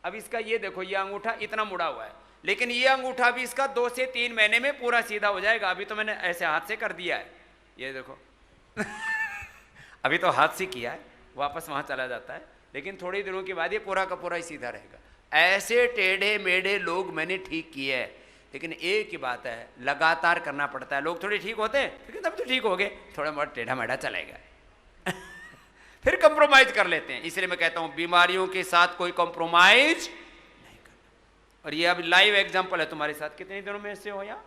अब इसका ये देखो, ये अंगूठा इतना मुड़ा हुआ है, लेकिन ये अंगूठा भी इसका 2 से 3 महीने में पूरा सीधा हो जाएगा। अभी तो मैंने ऐसे हाथ से कर दिया है, ये देखो। अभी तो हाथ से किया है, वापस वहां चला जाता है, लेकिन थोड़े दिनों के बाद ये पूरा का पूरा ही सीधा रहेगा। ऐसे टेढ़े मेढ़े लोग मैंने ठीक किए हैं, लेकिन एक ही बात है, लगातार करना पड़ता है। लोग थोड़े ठीक होते हैं, लेकिन तब तो ठीक हो गए, थोड़ा बहुत टेढ़ा मेढ़ा चलेगा। फिर कंप्रोमाइज कर लेते हैं। इसलिए मैं कहता हूं बीमारियों के साथ कोई कंप्रोमाइज नहीं करना। और ये अब लाइव एग्जांपल है तुम्हारे साथ। कितने दिनों में से हो यहाँ?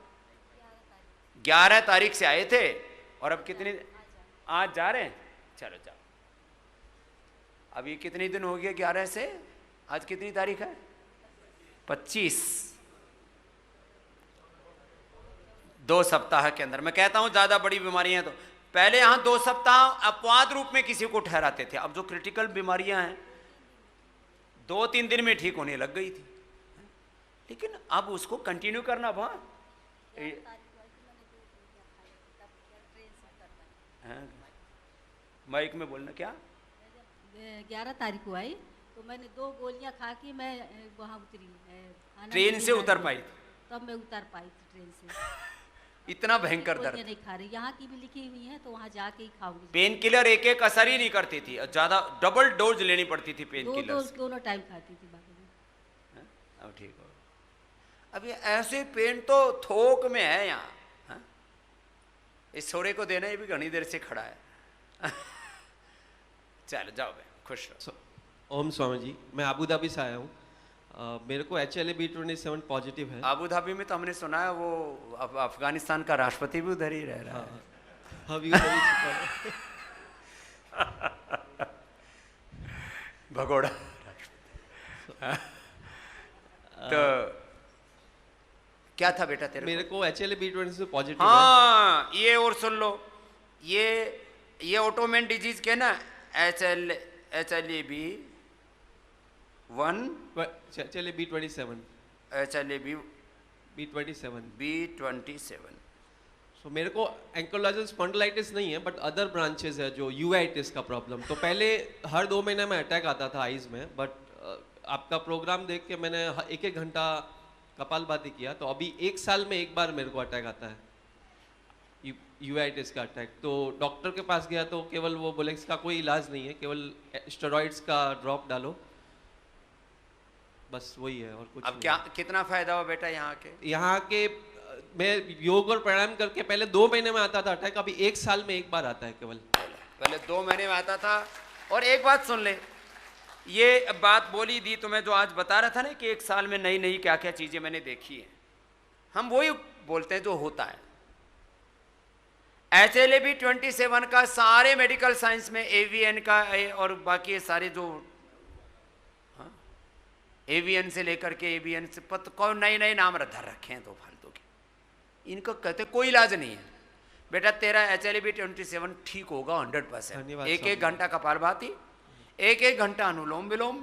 11 तारीख से आए थे, और अब कितने, आज जा रहे हैं? चलो जाओ। अभी कितने दिन हो गए 11 से? आज कितनी तारीख है? 25। 2 सप्ताह के अंदर। मैं कहता हूं ज्यादा बड़ी बीमारियां तो पहले यहां 2 सप्ताह अपवाद रूप में किसी को ठहराते थे, अब जो क्रिटिकल बीमारियां हैं 2-3 दिन में ठीक होने लग गई थी, लेकिन अब उसको कंटिन्यू करना भा माइक में बोलना। क्या? 11 तारीख को आई तो मैंने 2 गोलियां खा के मैं वहाँ उतरी, ट्रेन से उतर पाई, तब मैं उतर पाई थी ट्रेन से। इतना भयंकर दर्द। नहीं खा रही, यहाँ की भी लिखी हुई है तो वहाँ जाके ही खाऊंगी। पेन किलर एक असर ही नहीं करती थी, ज्यादा डबल डोज लेनी पड़ती थी पेन किलर। दोनों टाइम खाती थी बाबा जी। अब ठीक हो। अब ये ऐसे पेन तो थोक में है यहाँ। इस छोरे को देना, ये भी घनी देर से खड़ा है। चलो जाओ बे, खुश रहो। ओम स्वामी जी, मैं अबू धाबी से आया हूँ। मेरे को HLA-B27 पॉजिटिव है। अबू धाबी में तो हमने सुना है वो अफगानिस्तान का राष्ट्रपति भी उधर ही रह रहा है। अभी उधर ही छिपा है। भगोड़ा। तो क्या था बेटा तेरे मेरे को HLA-B27 पॉजिटिव हाँ, ये और सुन लो, ये ऑटोमेन डिजीज के ना HLA-B1 HLA-B27 सो मेरे को एंकोलॉजिकल स्पॉन्डिलाइटिस नहीं है, बट अदर ब्रांचेस है जो यूआइटिस का प्रॉब्लम। तो पहले हर 2 महीने में अटैक आता था आईज में, बट आपका प्रोग्राम देख के मैंने 1-1 घंटा कपालभाति किया, तो अभी 1 साल में 1 बार मेरे को अटैक आता है, यूआइटिस का अटैक। तो डॉक्टर के पास गया तो केवल वो बोले इसका कोई इलाज नहीं है, केवल स्टेरॉइड्स का ड्रॉप डालो, बस वही है और कुछ अब नहीं। क्या कितना फायदा हुआ बेटा यहाँ के? मैं योग और प्राणायाम करके पहले 2 महीने में आता था अटैक, अभी 1 साल में 1 बार आता है केवल। पहले 2 महीने में आता था। और एक बात सुन ले, ये बात बोली दी तुम्हें जो आज बता रहा था ना कि 1 साल में नई नई क्या क्या चीजें मैंने देखी है, हम वही बोलते हैं जो होता है। HLA-B27 का सारे मेडिकल साइंस में एवीएन का और बाकी सारे जो एवीएन से लेकर के एवीएन से कौन नए नए नाम धर रखे हैं तो फालतू के, इनको कहते कोई इलाज नहीं है। बेटा तेरा HLA-B27 ठीक होगा 100%। 1-1 घंटा कपालभाति, 1-1 घंटा अनुलोम विलोम,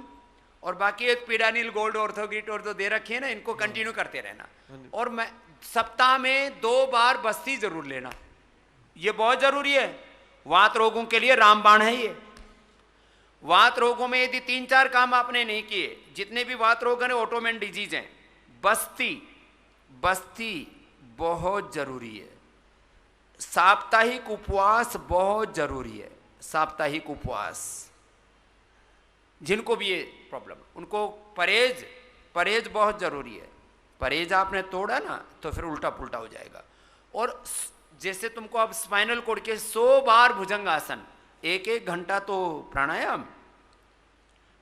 और बाकी एक पिडानिल गोल्ड ऑर्थोग्रिट और जो दे रखे हैं ना, इनको कंटिन्यू करते रहना। और मैं सप्ताह में 2 बार बस्ती जरूर लेना, ये बहुत जरूरी है। वात रोगों के लिए रामबाण है ये। वात रोगों में यदि 3-4 काम आपने नहीं किए, जितने भी वात रोग हैं ऑटोमेन डिजीज हैं, बस्ती बस्ती बहुत जरूरी है। साप्ताहिक उपवास बहुत जरूरी है। साप्ताहिक उपवास, जिनको भी ये प्रॉब्लम, उनको परहेज बहुत जरूरी है। परहेज आपने तोड़ा ना तो फिर उल्टा पुल्टा हो जाएगा। और जैसे तुमको अब स्पाइनल कोड के 100 बार भुजंगासन, 1-1 घंटा तो प्राणायाम,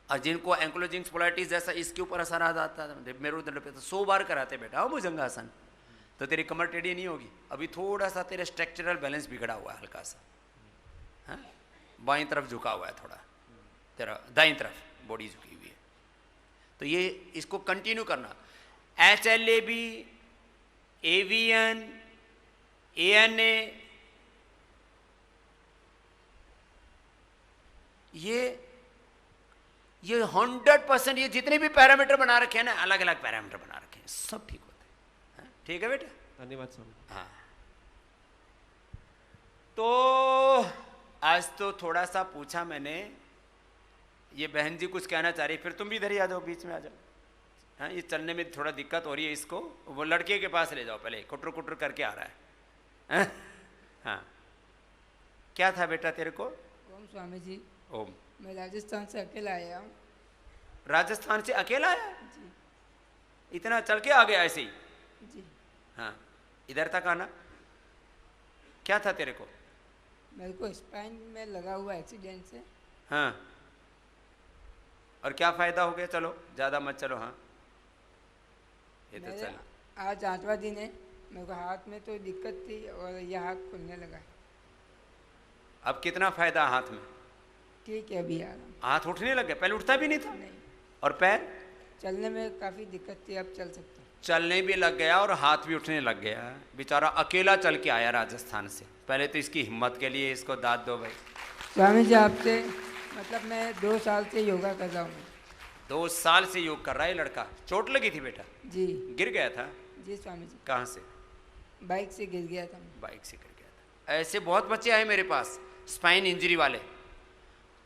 और जिनको एंक्लोजिंग स्पोलाइटिस जैसा इसके ऊपर असर आ जाता है मेरुदंड पे, तो 100 बार कराते बेटा हो भुजंगासन, तो तेरी कमर टेढ़ी नहीं होगी। अभी थोड़ा सा तेरे स्ट्रक्चरल बैलेंस बिगड़ा हुआ है हल्का सा, हाँ, बाईं तरफ झुका हुआ है थोड़ा, तेरा दाईं तरफ बॉडी झुकी हुई है। तो ये इसको कंटिन्यू करना। HLAB, AVN, ANA, ये 100% ये जितने भी पैरामीटर बना रखे हैं ना, अलग अलग पैरामीटर बना रखे हैं, सब ठीक होते हैं। हाँ, ठीक है बेटा, धन्यवाद स्वामी। हाँ, तो आज तो थोड़ा सा पूछा मैंने। ये बहन जी कुछ कहना चाह रही, फिर तुम भी इधर ही आ जाओ, बीच में आ जाओ। हाँ, ये चलने में थोड़ा दिक्कत हो रही है इसको, वो लड़के के पास ले जाओ, पहले कुटर कुटर करके आ रहा है। हाँ, क्या था बेटा तेरे को? ओम स्वामी जी। ओम। मैं राजस्थान से अकेला आया हूँ। राजस्थान से अकेला आया? जी। इतना चल के आ गया ऐसे ही? जी। हाँ, इधर तक आना। क्या था तेरे को? मेरे को स्पाइन में लगा हुआ एक्सीडेंट से। हाँ, और क्या फायदा हो गया? चलो ज़्यादा मत चलो। हाँ, ये तो चल। आज 8वां दिन है। मेरे को हाथ में तो दिक्कत थी और यह हाथ खुलने लगा। अब कितना फायदा हाथ में? ठीक है, अभी आराम। हाथ उठने लग गया? पहले उठता भी नहीं था? नहीं। और पैर? चलने में काफ़ी दिक्कत थी, अब चल सकता हूँ। चलने भी लग गया और हाथ भी उठने लग गया। बेचारा अकेला चल के आया राजस्थान से। पहले तो इसकी हिम्मत के लिए इसको दाद दो भाई। स्वामी जी आपसे, मतलब मैं 2 साल से योगा कर रहा हूँ। 2 साल से योग कर रहा है लड़का। चोट लगी थी बेटा? जी। गिर गया था? जी स्वामी जी। कहाँ से? बाइक से गिर गया था। बाइक से गिर गया था। ऐसे बहुत बच्चे आए मेरे पास स्पाइन इंजरी वाले।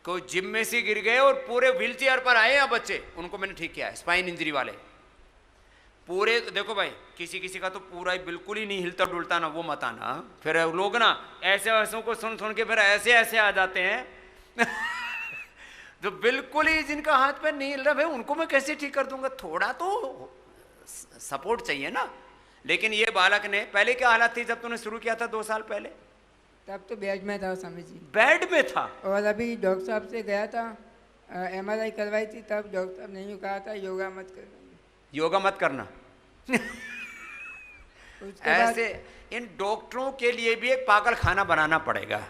कोई जिम में से गिर गए और पूरे व्हील चेयर पर आए हैं बच्चे, उनको मैंने ठीक किया है। स्पाइन इंजरी वाले पूरे, देखो भाई, किसी किसी का तो पूरा ही बिल्कुल ही नहीं हिलता डुलता ना, वो मत आना। फिर लोग ना ऐसे ऐसों को सुन सुन के फिर ऐसे ऐसे आ जाते हैं जो बिल्कुल ही जिनका हाथ पैर नहीं हिल रहा, भाई उनको मैं कैसे ठीक कर दूंगा? थोड़ा तो सपोर्ट चाहिए ना। लेकिन ये बालक ने, पहले क्या हालत थी जब तूने शुरू किया था 2 साल पहले? तब तो बेड में था स्वामी जी। बेड में था? और अभी डॉक्टर साहब से गया था, MRI करवाई थी, तब डॉक्टर साहब ने कहा था योगा मत करना। योगा मत करना। ऐसे इन डॉक्टरों के लिए भी एक पागल खाना बनाना पड़ेगा।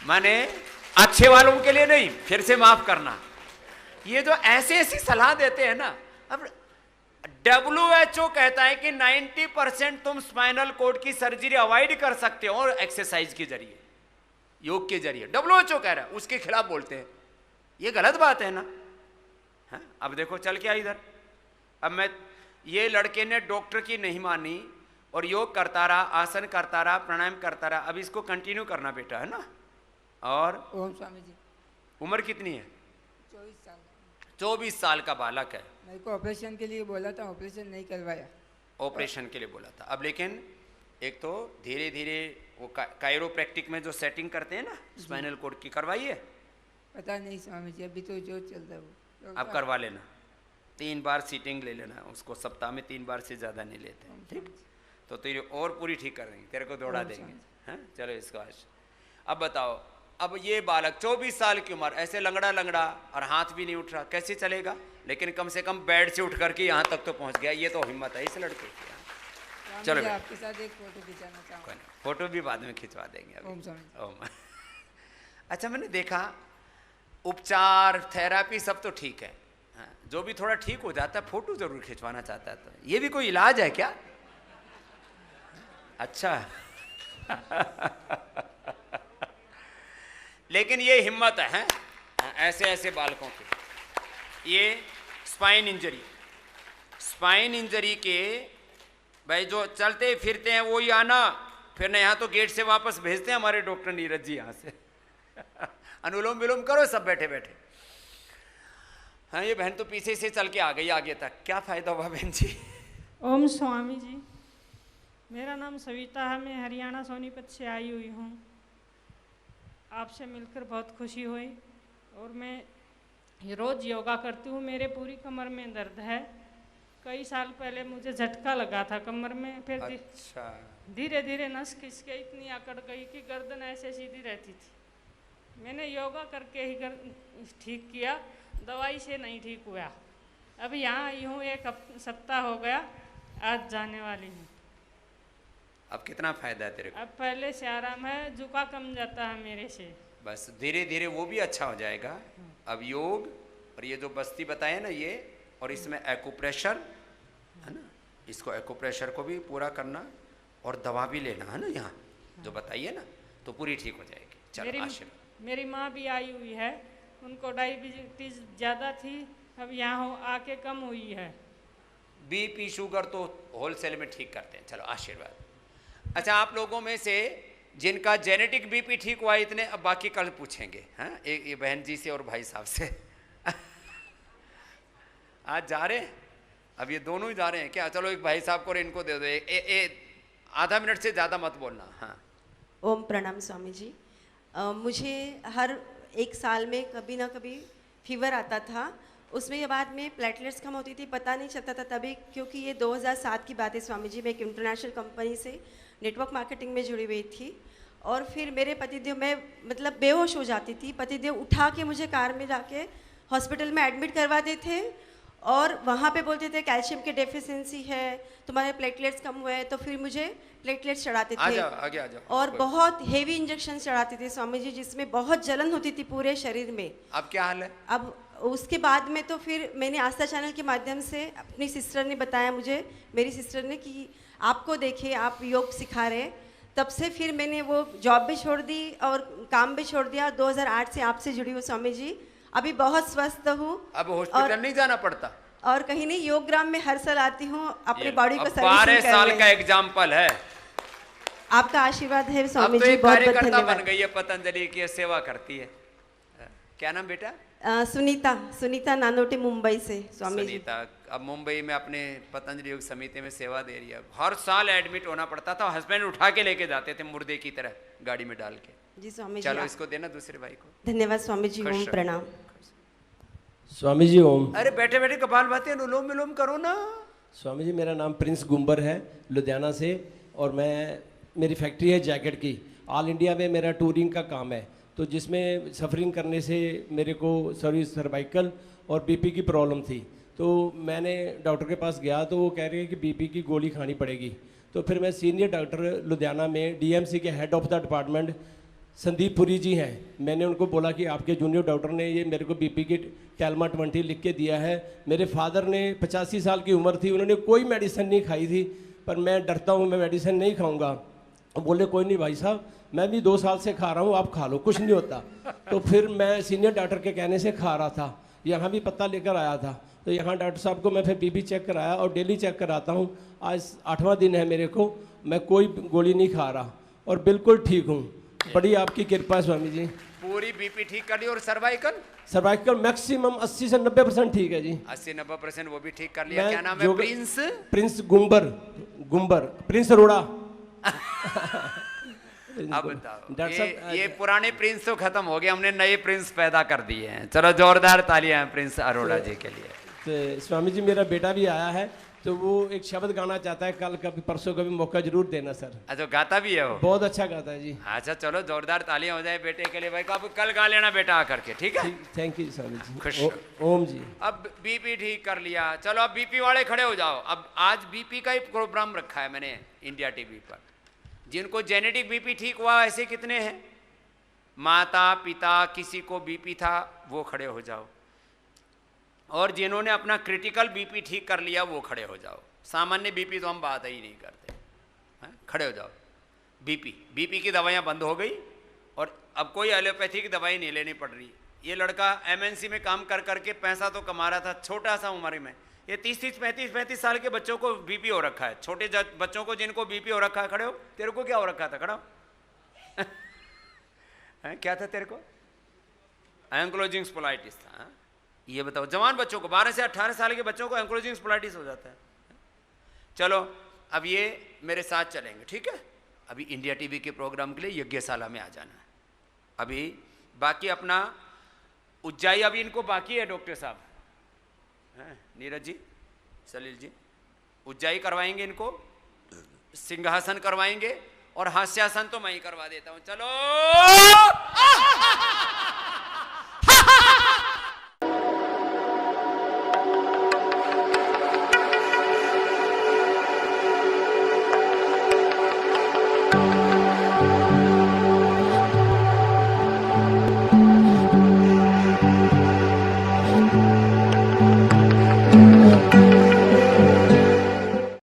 माने अच्छे वालों के लिए नहीं, फिर से माफ करना। ये जो ऐसे ऐसी सलाह देते हैं ना, अब WHO कहता है कि 90% तुम स्पाइनल कोड की सर्जरी अवॉइड कर सकते हो और एक्सरसाइज के जरिए, योग के जरिए। WHO कह रहा है, उसके खिलाफ बोलते हैं। ये गलत बात है ना। हाँ, अब देखो चल क्या इधर। अब मैं, ये लड़के ने डॉक्टर की नहीं मानी और योग करता रहा, आसन करता रहा, प्राणायाम करता रहा। अब इसको कंटिन्यू करना बेटा, है ना। और ओम स्वामी जी। उम्र कितनी है? 24 साल। 24 साल का बालक है। मेरे को ऑपरेशन के लिए बोला था, ऑपरेशन नहीं करवाया। ऑपरेशन के लिए बोला था। अब लेकिन एक तो धीरे धीरे वो कायरोप्रैक्टिक में जो सेटिंग करते हैं ना स्पाइनल कोड की, करवाइए। पता नहीं स्वामी जी, अभी तो जो चल रहा है वो। अब करवा लेना। 3 बार सीटिंग ले लेना उसको, सप्ताह में 3 बार से ज़्यादा नहीं लेते, ठीक। तो तेरी और पूरी ठीक कर देंगे, तेरे को दौड़ा देंगे। हैं, चलो इसको आज। अब बताओ, अब ये बालक 24 साल की उम्र, ऐसे लंगड़ा लंगड़ा और हाथ भी नहीं उठ रहा, कैसे चलेगा? लेकिन कम से कम बेड से उठ करके यहाँ तक तो पहुँच गया। ये तो हिम्मत है इस लड़के की। चलो आपके साथ एक फोटो खिंचाना चाहूँगा। फोटो भी बाद में खिंचवा देंगे अभी। ओम स्वामी। ओम। अच्छा, मैंने देखा उपचार, थेरापी सब तो ठीक है, जो भी थोड़ा ठीक हो जाता है फोटो जरूर खिंचवाना चाहता है। तो ये भी कोई इलाज है क्या? अच्छा लेकिन ये हिम्मत है ऐसे ऐसे बालकों की। ये स्पाइन इंजरी के भाई जो चलते फिरते हैं वो ही आना, फिर ना यहाँ तो गेट से वापस भेजते हैं हमारे डॉक्टर नीरज जी यहाँ से अनुलोम विलोम करो सब बैठे बैठे। हाँ, ये बहन तो पीछे से चल के आ गई आगे तक। क्या फायदा हुआ बहन जी? ओम स्वामी जी। मेरा नाम सविता है, मैं हरियाणा सोनीपत से आई हुई हूँ। आपसे मिलकर बहुत खुशी हुई और मैं रोज़ योगा करती हूँ। मेरे पूरी कमर में दर्द है। कई साल पहले मुझे झटका लगा था कमर में, फिर अच्छा। धीरे धीरे नस खिंच के इतनी अकड़ गई कि गर्दन ऐसे सीधी रहती थी। मैंने योगा करके ही ठीक किया, दवाई से नहीं ठीक हुआ। अभी यहाँ आई हूँ, एक सप्ताह हो गया, आज जाने वाली हूँ। अब कितना फायदा है तेरे को? अब पहले से आराम है, झुका कम जाता है मेरे से। बस धीरे धीरे वो भी अच्छा हो जाएगा। अब योग और ये जो बस्ती बताए ना ये, और इसमें एक्यूप्रेशर है ना, इसको एक्यूप्रेशर को भी पूरा करना और दवा भी लेना है ना यहाँ जो बताइए ना, तो पूरी ठीक हो जाएगी। चलो आशीर्वाद। मेरी माँ भी आई हुई है, उनको डायबिटीज ज़्यादा थी, अब यहाँ आके कम हुई है। बीपी शुगर तो होलसेल में ठीक करते हैं। चलो आशीर्वाद। अच्छा, आप लोगों में से जिनका जेनेटिक बीपी ठीक हुआ इतने, अब बाकी कल पूछेंगे। हाँ, एक ये बहन जी से और भाई साहब से आज जा रहे हैं, अब ये दोनों ही जा रहे हैं क्या? चलो एक भाई साहब को और इनको दे दो, आधा मिनट से ज़्यादा मत बोलना। हाँ। ओम प्रणाम स्वामी जी। मुझे हर एक साल में कभी ना कभी फीवर आता था, उसमें ये बाद में प्लेटलेट्स कम होती थी, पता नहीं चलता था तभी, क्योंकि ये 2007 की बात है स्वामी जी। मैं एक इंटरनेशनल कंपनी से नेटवर्क मार्केटिंग में जुड़ी हुई थी और फिर मेरे पतिदेव, मैं मतलब बेहोश हो जाती थी, पतिदेव उठा के मुझे कार में जाके हॉस्पिटल में एडमिट करवाते थे और वहाँ पे बोलते थे कैल्शियम की डेफिशिएंसी है, तुम्हारे प्लेटलेट्स कम हुए हैं, तो फिर मुझे प्लेटलेट्स चढ़ाते थे। आगे आ जाओ। और बहुत हेवी इंजेक्शन चढ़ाते थे स्वामी जी, जिसमें बहुत जलन होती थी पूरे शरीर में। अब क्या हाल है? अब उसके बाद में तो फिर मैंने आस्था चैनल के माध्यम से, अपनी सिस्टर ने बताया मुझे, मेरी सिस्टर ने, कि आपको देखे आप योग सिखा रहे, तब से फिर मैंने वो जॉब भी छोड़ दी और काम भी छोड़ दिया। 2008 से आपसे जुड़ी हूँ स्वामी जी, अभी बहुत स्वस्थ हूँ। अब हॉस्पिटल नहीं जाना पड़ता और कहीं नहीं, योग ग्राम में हर साल आती हूँ अपनी बॉडी को सर्विसिंग 12 साल का एग्जाम्पल है। आपका आशीर्वाद है स्वामी अब तो जी, एक बहुत बहुत कार्यकर्ता धन्यवाद। बन गई है पतंजलि की, सेवा करती है। क्या नाम बेटा? सुनीता नानोटे, मुंबई से स्वामी जी। सुनीता अब मुंबई में अपने पतंजलि योग समिति में सेवा दे रही है। हर साल एडमिट होना पड़ता था, हस्बैंड उठा के लेके जाते थे मुर्दे की तरह गाड़ी में डाल के। जी स्वामी जी। चलो इसको देना दूसरे भाई को। धन्यवाद स्वामी जी, ओम प्रणाम। स्वामी जी ओम। अरे बैठे बैठे कपाल भाती अनुलोम विलोम करो ना। स्वामी जी मेरा नाम प्रिंस गुम्बर है, लुधियाना से, और मेरी फैक्ट्री है जैकेट की। ऑल इंडिया में मेरा टूरिंग का काम है, तो जिसमें सफरिंग करने से मेरे को सर्वाइकल और बीपी की प्रॉब्लम थी। तो मैंने डॉक्टर के पास गया तो वो कह रहे हैं कि बीपी की गोली खानी पड़ेगी। तो फिर मैं सीनियर डॉक्टर लुधियाना में डीएमसी के head of the department Sandeep Puri ji हैं, मैंने उनको बोला कि आपके जूनियर डॉक्टर ने ये मेरे को बीपी की टेल्मा 20 लिख के दिया है। मेरे फादर ने 85 साल की उम्र थी, उन्होंने कोई मेडिसिन नहीं खाई थी, पर मैं डरता हूँ, मैं मेडिसिन नहीं खाऊंगा। बोले कोई नहीं भाई साहब, मैं भी 2 साल से खा रहा हूँ, आप खा लो, कुछ नहीं होता। तो फिर मैं सीनियर डॉक्टर के कहने से खा रहा था, यहाँ भी पता लेकर आया था। तो यहाँ डॉक्टर साहब को मैं फिर बीपी चेक कराया और डेली चेक कराता हूँ। आज 8वां दिन है मेरे को, मैं कोई गोली नहीं खा रहा और बिल्कुल ठीक हूँ। बड़ी आपकी कृपा है स्वामी जी। पूरी बीपी ठीक कर ली। और सर्वाइकल मैक्सिमम 80 से 90% ठीक है जी। 80-90% वो भी ठीक कर लिया। क्या नाम है? Prince Gumber Prince Arora. अब बताओ, ये पुराने प्रिंस तो खत्म हो गए, हमने नए प्रिंस पैदा कर दिए हैं। चलो जोरदार तालियां प्रिंस अरोड़ा जी के लिए। तो स्वामी जी मेरा बेटा भी आया है, तो वो एक शब्द गाना चाहता है, कल कभी परसों कभी मौका जरूर देना सर। अच्छा गाता भी है वो? बहुत अच्छा गाता है जी। अच्छा चलो जोरदार तालियां हो जाए बेटे के लिए। भाई को अब कल गा लेना बेटा आकर के, ठीक है? Thank you Swami ji. खुश ओम जी। अब बीपी ठीक कर लिया, चलो अब बीपी वाले खड़े हो जाओ। अब आज बीपी का ही प्रोग्राम रखा है मैंने इंडिया टीवी पर। जिनको जेनेटिक बीपी ठीक हुआ ऐसे कितने हैं? माता पिता किसी को बीपी था वो खड़े हो जाओ, और जिन्होंने अपना क्रिटिकल बीपी ठीक कर लिया वो खड़े हो जाओ। सामान्य बीपी तो हम बात ही नहीं करते हैं। खड़े हो जाओ। बीपी की दवाइयाँ बंद हो गई और अब कोई एलोपैथी की दवाई नहीं लेनी पड़ रही। ये लड़का एमएनसी में काम कर करके पैसा तो कमा रहा था, छोटा सा उम्र में। ये 30-30, 35-35 साल के बच्चों को बीपी हो रखा है। छोटे बच्चों को जिनको बीपी हो रखा है, खड़े हो। तेरे को क्या हो रखा था? खड़ा हो। क्या था तेरे को? एंक्लोजिंग स्पोलाइटिस था। ये बताओ, जवान बच्चों को, 12 से 18 साल के बच्चों को एंक्लोजिंग स्पोलाइटिस हो जाता है। चलो अब ये मेरे साथ चलेंगे, ठीक है। अभी इंडिया टीवी के प्रोग्राम के लिए यज्ञशाला में आ जाना है। अभी बाकी अपना उज्जाई अभी इनको बाकी है डॉक्टर साहब, हैं नीरज जी, सलील जी, उज्जाई करवाएंगे इनको, सिंहासन करवाएंगे और हास्यासन तो मैं ही करवा देता हूं। चलो